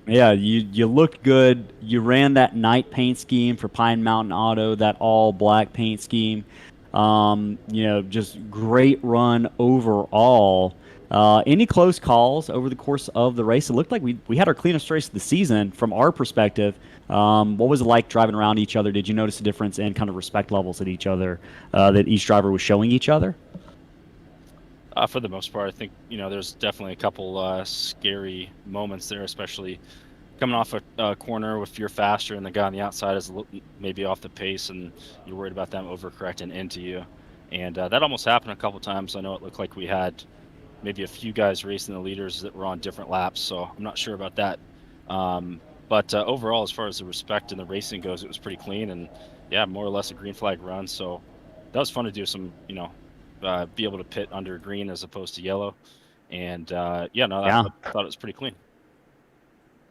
Yeah, you looked good. You ran that night paint scheme for Pine Mountain Auto, that all black paint scheme. Just great run overall. Any close calls over the course of the race? It looked like we had our cleanest race of the season from our perspective. What was it like driving around each other? Did you notice a difference in kind of respect levels at each other that each driver was showing each other? For the most part, I think there's definitely a couple scary moments there, especially coming off a corner if you're faster and the guy on the outside is maybe off the pace, and you're worried about them overcorrecting into you. And that almost happened a couple times. I know it looked like we had maybe a few guys racing the leaders that were on different laps, so I'm not sure about that. But overall, as far as the respect and the racing goes, it was pretty clean, and yeah, more or less a green flag run. So that was fun to do some, be able to pit under green as opposed to yellow. And I thought it was pretty clean.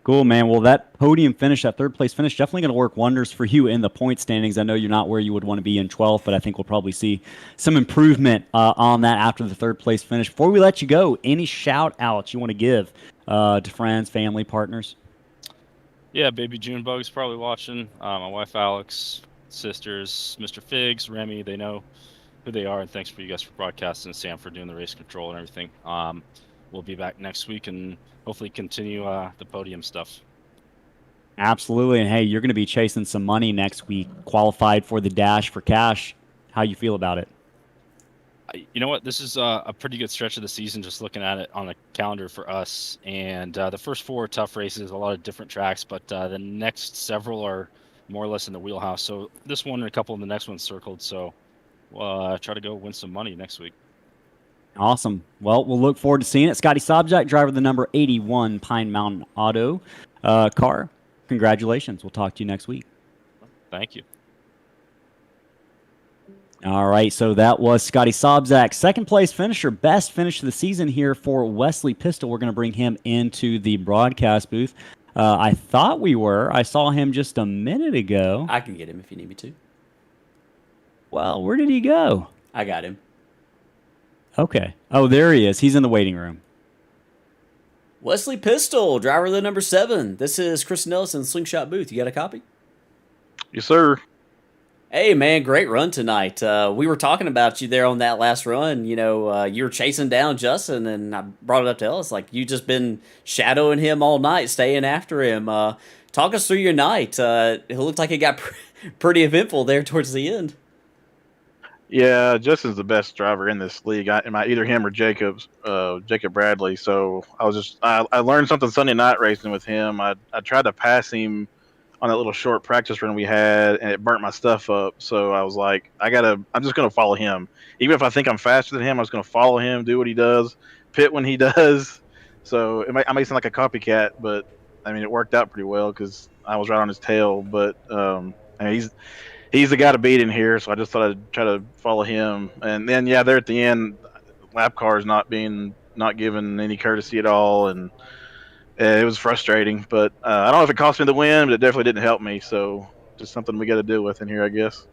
Cool, man. Well, that podium finish, that third place finish, definitely going to work wonders for you in the point standings. I know you're not where you would want to be in 12th, but I think we'll probably see some improvement on that after the third place finish. Before we let you go, any shout outs you want to give to friends, family, partners? Yeah, baby Junebug's probably watching. My wife Alex, sisters, Mr. Figs, Remy, they know who they are, and thanks for you guys for broadcasting, and Sam for doing the race control and everything. We'll be back next week and hopefully continue the podium stuff. Absolutely. And hey, you're going to be chasing some money next week, qualified for the Dash for Cash. How you feel about it? You know what? This is a pretty good stretch of the season, just looking at it on the calendar for us. And the first 4 are tough races, a lot of different tracks, but the next several are more or less in the wheelhouse. So this one and a couple of the next ones circled. So we'll try to go win some money next week. Awesome. Well, we'll look forward to seeing it. Scotty Sobjak, driver of the number 81 Pine Mountain Auto car. Congratulations. We'll talk to you next week. Thank you. All right, so that was Scotty Sobzak, second place finisher, best finish of the season here for Wesley Pistol. We're going to bring him into the broadcast booth. I thought we were. I saw him just a minute ago. I can get him if you need me to. Well, where did he go? I got him. Okay. Oh, there he is. He's in the waiting room. Wesley Pistol, driver of the number 7. This is Chris Nelson, Slingshot Booth. You got a copy? Yes, sir. Hey, man, great run tonight. We were talking about you there on that last run. You were chasing down Justin, and I brought it up to Ellis. Like, you just been shadowing him all night, staying after him. Talk us through your night. It looked like it got pretty eventful there towards the end. Yeah, Justin's the best driver in this league. Either him or Jacob Bradley. So I learned something Sunday night racing with him. I tried to pass him on that little short practice run we had, and it burnt my stuff up. So I was like, I'm just gonna follow him. Even if I think I'm faster than him, I was gonna follow him, do what he does, pit when he does. So I may sound like a copycat, but I mean it worked out pretty well because I was right on his tail. But he's the guy to beat in here, so I just thought I'd try to follow him. And then, yeah, there at the end, lap cars not given any courtesy at all, and it was frustrating. But I don't know if it cost me the win, but it definitely didn't help me. So just something we got to deal with in here, I guess.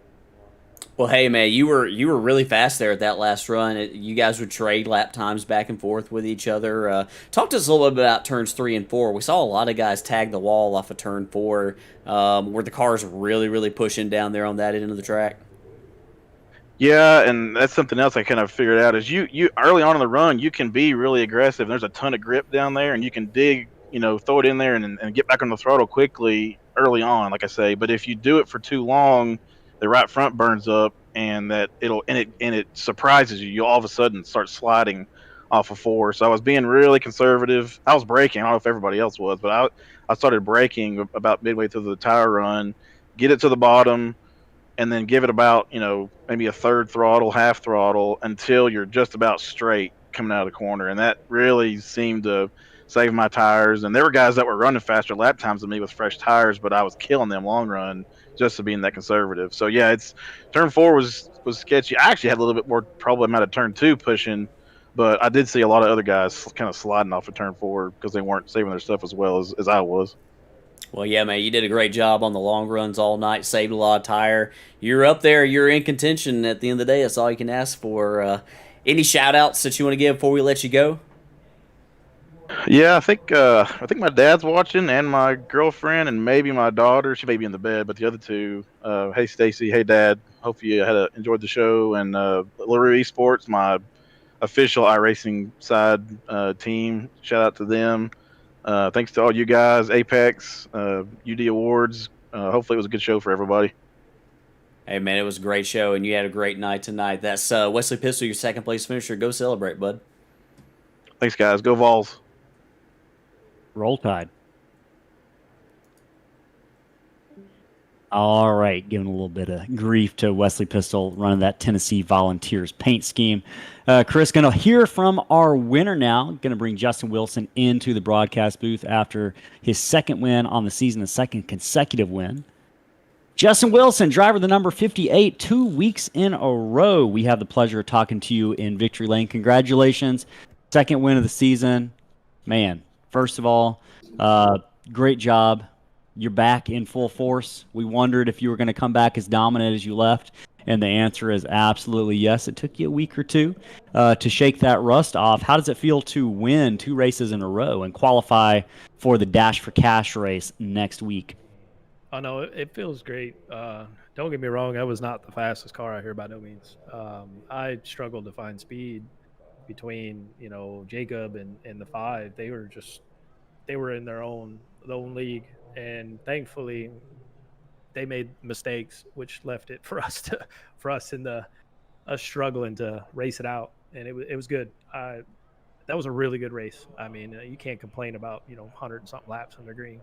Well, hey, man, you were really fast there at that last run. You guys would trade lap times back and forth with each other. Talk to us a little bit about turns 3 and 4. We saw a lot of guys tag the wall off of turn 4. Were the cars really, really pushing down there on that end of the track? Yeah, and that's something else I kind of figured out is you early on in the run, you can be really aggressive. There's a ton of grip down there, and you can dig throw it in there and get back on the throttle quickly early on, like I say. But if you do it for too long, the right front burns up, and it surprises you. You all of a sudden start sliding off of four. So I was being really conservative. I was braking. I don't know if everybody else was, but I started braking about midway through the tire run, get it to the bottom, and then give it about maybe a third throttle, half throttle until you're just about straight coming out of the corner, and that really seemed to save my tires. And there were guys that were running faster lap times than me with fresh tires, but I was killing them long run just to being that conservative. So yeah, it's turn four was sketchy. I actually had a little bit more problem out of turn two pushing, but I did see a lot of other guys kind of sliding off of turn four because they weren't saving their stuff as well as I was. Well, yeah, man, you did a great job on the long runs all night, saved a lot of tire. You're up there, you're in contention at the end of the day. That's all you can ask for. Any shout outs that you want to give before we let you go? Yeah, I think my dad's watching and my girlfriend and maybe my daughter. She may be in the bed, but the other two. Hey Stacy, hey Dad. Hope you enjoyed the show. And LaRue Esports, my official iRacing side team. Shout out to them. Thanks to all you guys, Apex, UD Awards. Hopefully it was a good show for everybody. Hey, man, it was a great show, and you had a great night tonight. That's Wesley Pistol, your second place finisher. Go celebrate, bud. Thanks, guys. Go Vols. Roll Tide. All right, giving a little bit of grief to Wesley Pistol running that Tennessee Volunteers paint scheme. Chris, going to hear from our winner now. Going to bring Justin Wilson into the broadcast booth after his second win on the season, the second consecutive win. Justin Wilson, driver the number 58, 2 weeks in a row. We have the pleasure of talking to you in Victory Lane. Congratulations. Second win of the season. Man, first of all, great job. You're back in full force. We wondered if you were going to come back as dominant as you left, and the answer is absolutely yes. It took you a week or two to shake that rust off. How does it feel to win 2 races in a row and qualify for the Dash for Cash race next week? Oh, no, it feels great. Don't get me wrong. I was not the fastest car out here by no means. I struggled to find speed between, Jacob and the 5. They were in their own league. And thankfully they made mistakes, which left it for us us struggling to race it out. And it was good. That was a really good race. I mean, you can't complain about, 100 and something laps under green.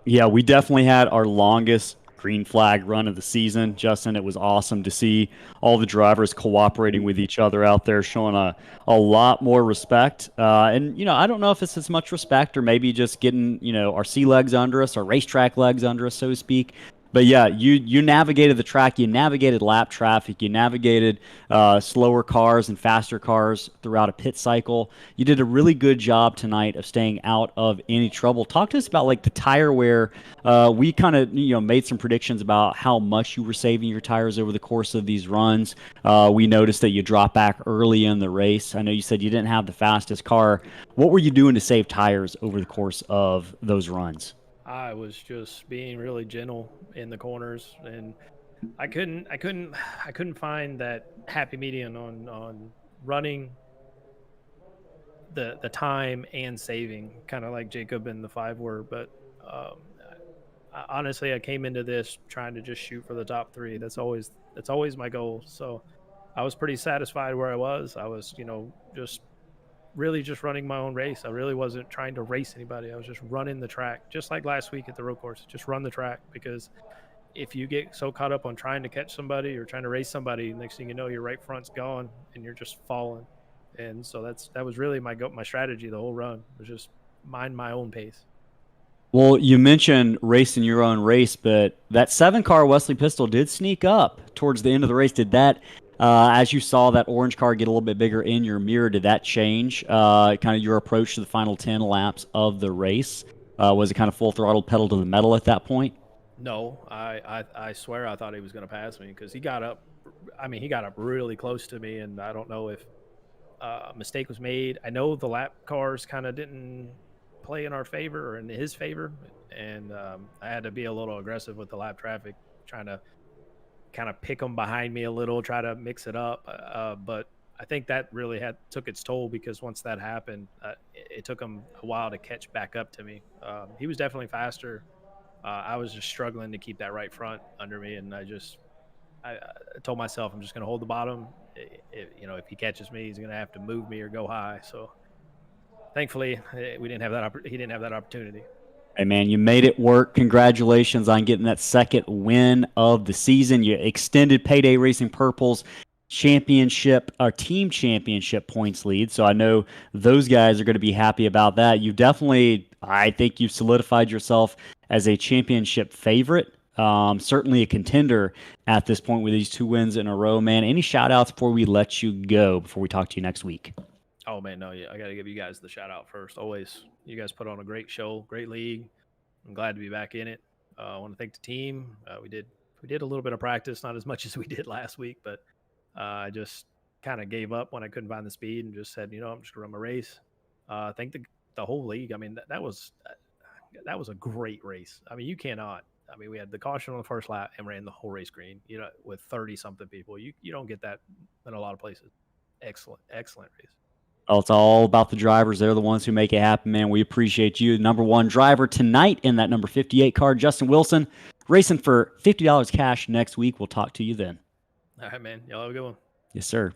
Yeah, we definitely had our longest green flag run of the season. Justin, it was awesome to see all the drivers cooperating with each other out there, showing a lot more respect. And I don't know if it's as much respect or maybe just getting, our sea legs under us, our racetrack legs under us, so to speak. But yeah, you navigated the track, you navigated lap traffic, you navigated slower cars and faster cars throughout a pit cycle. You did a really good job tonight of staying out of any trouble. Talk to us about like the tire wear. We kind of made some predictions about how much you were saving your tires over the course of these runs. We noticed that you dropped back early in the race. I know you said you didn't have the fastest car. What were you doing to save tires over the course of those runs? I was just being really gentle in the corners, and I couldn't find that happy medium on running the time and saving, kind of like Jacob and the 5 were. But honestly, I came into this trying to just shoot for the top 3. That's always my goal. So I was pretty satisfied where I was. I was just running my own race. I really wasn't trying to race anybody. I was just running the track, just like last week at the road course. Just run the track, because if you get so caught up on trying to catch somebody or trying to race somebody, next thing you know, your right front's gone and you're just falling. And so that was really my strategy the whole run, was just mind my own pace. Well, you mentioned racing your own race, but that 7-car Wesley Pistol did sneak up towards the end of the race. Did that, as you saw that orange car get a little bit bigger in your mirror, did that change kind of your approach to the final 10 laps of the race? Was it kind of full throttle, pedal to the metal at that point? No, I swear I thought he was going to pass me, because he got up. I mean, he got up really close to me, and I don't know if a mistake was made. I know the lap cars kind of didn't play in our favor or in his favor, and I had to be a little aggressive with the lap traffic, trying to kind of pick them behind me a little, try to mix it up. But I think that really took its toll, because once that happened, it took him a while to catch back up to me. He was definitely faster. I was just struggling to keep that right front under me, and I told myself I'm just going to hold the bottom. If he catches me, he's going to have to move me or go high. So thankfully, we didn't have that. He didn't have that opportunity. Hey, man, you made it work. Congratulations on getting that second win of the season. You extended Payday Racing Purple's championship or team championship points lead. So I know those guys are going to be happy about that. You definitely, I think you've solidified yourself as a championship favorite. Certainly a contender at this point with these 2 wins in a row, man. Any shout outs before we let you go, before we talk to you next week? Oh man, no, I got to give you guys the shout out first. Always, you guys put on a great show, great league. I'm glad to be back in it. I want to thank the team. We did a little bit of practice, not as much as we did last week, but I just kind of gave up when I couldn't find the speed and just said, I'm just gonna run my race. Thank the whole league. I mean, that was a great race. I mean, you cannot. I mean, we had the caution on the first lap and ran the whole race green. With 30-something people, you don't get that in a lot of places. Excellent race. Well, it's all about the drivers. They're the ones who make it happen, man. We appreciate you. Number 1 driver tonight in that number 58 car, Justin Wilson, racing for $50 cash next week. We'll talk to you then. All right, man. Y'all have a good one. Yes, sir.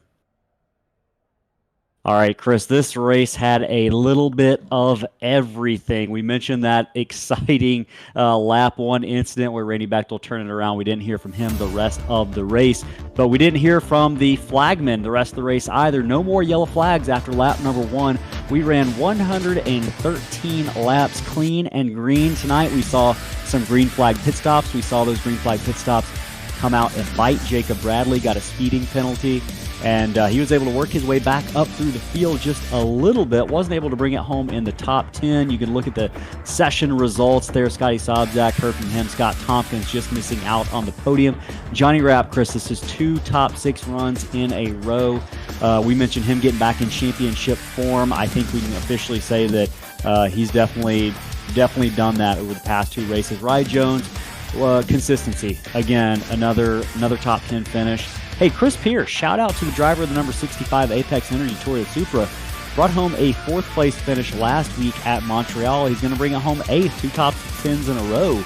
All right, Chris, this race had a little bit of everything. We mentioned that exciting lap 1 incident where Randy Bechtel turned it around. We didn't hear from him the rest of the race, but we didn't hear from the flagman the rest of the race either. No more yellow flags after lap number 1. We ran 113 laps clean and green. Tonight we saw some green flag pit stops. We saw those green flag pit stops come out and bite. Jacob Bradley got a speeding penalty. And he was able to work his way back up through the field just a little bit. Wasn't able to bring it home in the top 10. You can look at the session results there. Scotty Sobczak, heard from him. Scott Tompkins just missing out on the podium. Johnny Rapp, Chris, this is 2 top 6 runs in a row. We mentioned him getting back in championship form. I think we can officially say that he's definitely done that over the past 2 races. Rye Jones, consistency. Again, another top 10 finish. Hey, Chris Pierce, shout out to the driver of the number 65 Apex Energy Toyota Supra. Brought home a 4th place finish last week at Montreal. He's going to bring it home 8th, 2 top 10s in a row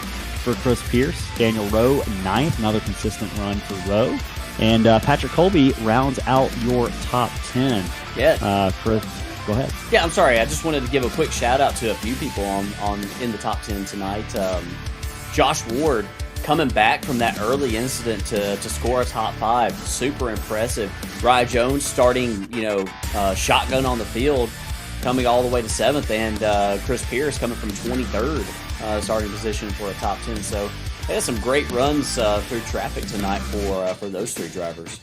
for Chris Pierce. Daniel Rowe, 9th, another consistent run for Rowe. And Patrick Colby rounds out your top 10. Yeah. Chris, go ahead. Yeah, I'm sorry. I just wanted to give a quick shout out to a few people on in the top 10 tonight. Josh Ward, coming back from that early incident to score a top 5, super impressive. Rye Jones starting, shotgun on the field, coming all the way to 7th, and Chris Pierce coming from 23rd, starting position for a top 10. So they had some great runs through traffic tonight for those 3 drivers.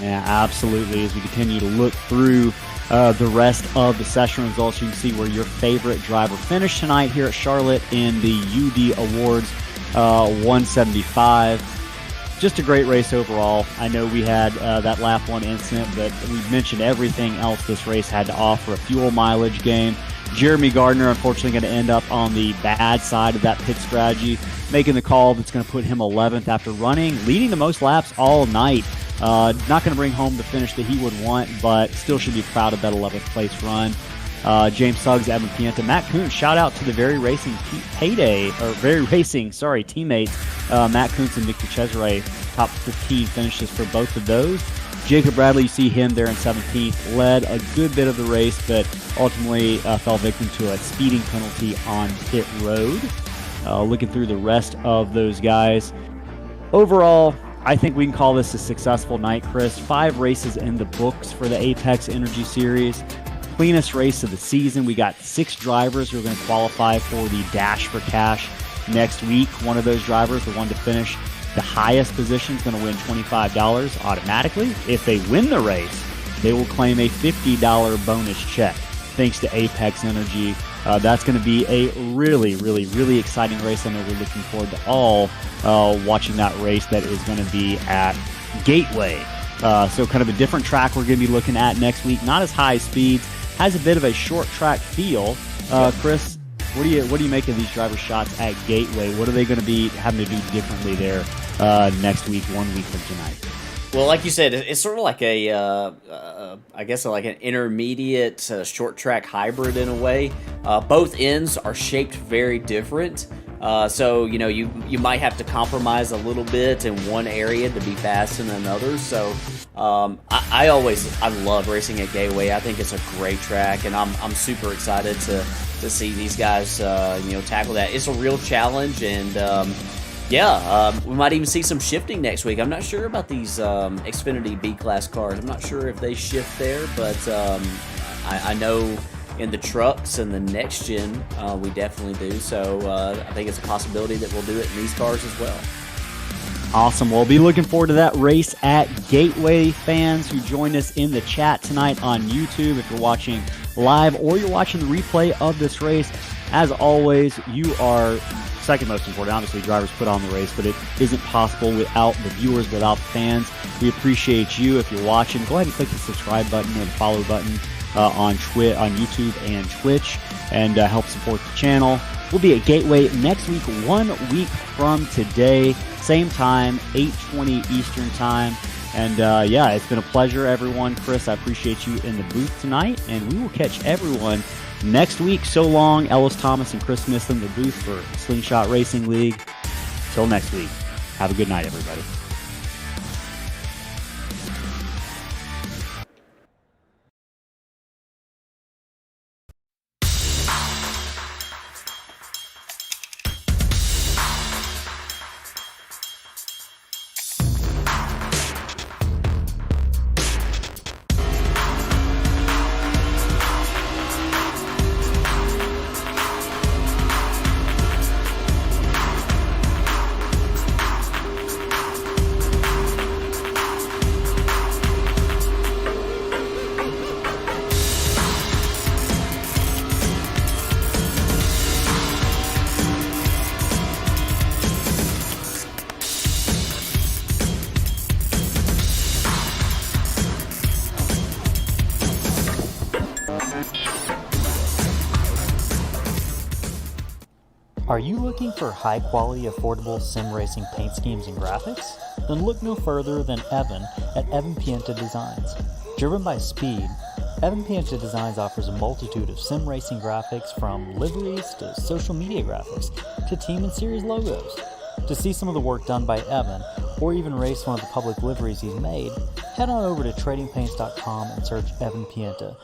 Yeah, absolutely. As we continue to look through the rest of the session results, you can see where your favorite driver finished tonight here at Charlotte in the UD Awards. 175. Just a great race overall. I know we had that lap 1 incident, but we've mentioned everything else this race had to offer. A fuel mileage game. Jeremy Gardner, unfortunately, going to end up on the bad side of that pit strategy, making the call that's going to put him 11th after leading the most laps all night. Not going to bring home the finish that he would want, but still should be proud of that 11th place run. James Suggs, Evan Pienta, Matt Kuntz. Shout out to the Very Racing teammates, Matt Kuntz and Victor Cesare. Top 15 finishes for both of those. Jacob Bradley, you see him there in 17th, led a good bit of the race, but ultimately fell victim to a speeding penalty on pit road. Looking through the rest of those guys. Overall, I think we can call this a successful night, Chris. 5 races in the books for the Apex Energy Series. Cleanest race of the season. We got 6 drivers who are going to qualify for the Dash for Cash next week. One of those drivers, the one to finish the highest position, is going to win $25 automatically. If they win the race, they will claim a $50 bonus check thanks to Apex Energy. That's going to be a really, really, really exciting race. I know we're looking forward to all watching that race that is going to be at Gateway. So kind of a different track we're going to be looking at next week. Not as high speeds. Has a bit of a short track feel. Chris, what do you make of these driver shots at Gateway? What are they going to be having to do differently there next week, 1 week from tonight? Well, like you said, it's sort of like I guess like an intermediate short track hybrid in a way. Both ends are shaped very different. So you might have to compromise a little bit in one area to be fast in another. So I love racing at Gateway. I think it's a great track, and I'm super excited to see these guys tackle that. It's a real challenge, and we might even see some shifting next week. I'm not sure about these Xfinity B-Class cars. I'm not sure if they shift there, but I know in the trucks and the next gen, we definitely do. So I think it's a possibility that we'll do it in these cars as well. Awesome. We'll be looking forward to that race at Gateway. Fans who joined us in the chat tonight on YouTube, if you're watching live or you're watching the replay of this race, as always, you are second most important. Obviously, drivers put on the race, but it isn't possible without the viewers, without the fans. We appreciate you. If you're watching, go ahead and click the subscribe button or the follow button on YouTube and Twitch, and help support the channel. We'll be at Gateway next week, 1 week from today, same time, 8:20 Eastern time. And it's been a pleasure, everyone. Chris, I appreciate you in the booth tonight, and we will catch everyone next week. So long, Ellis Thomas and Chris Smith in the booth for Slingshot Racing League. Till next week, have a good night, everybody. Are you looking for high-quality, affordable sim racing paint schemes and graphics? Then look no further than Evan at Evan Pienta Designs. Driven by speed, Evan Pienta Designs offers a multitude of sim racing graphics, from liveries to social media graphics to team and series logos. To see some of the work done by Evan, or even race one of the public liveries he's made, head on over to tradingpaints.com and search Evan Pienta.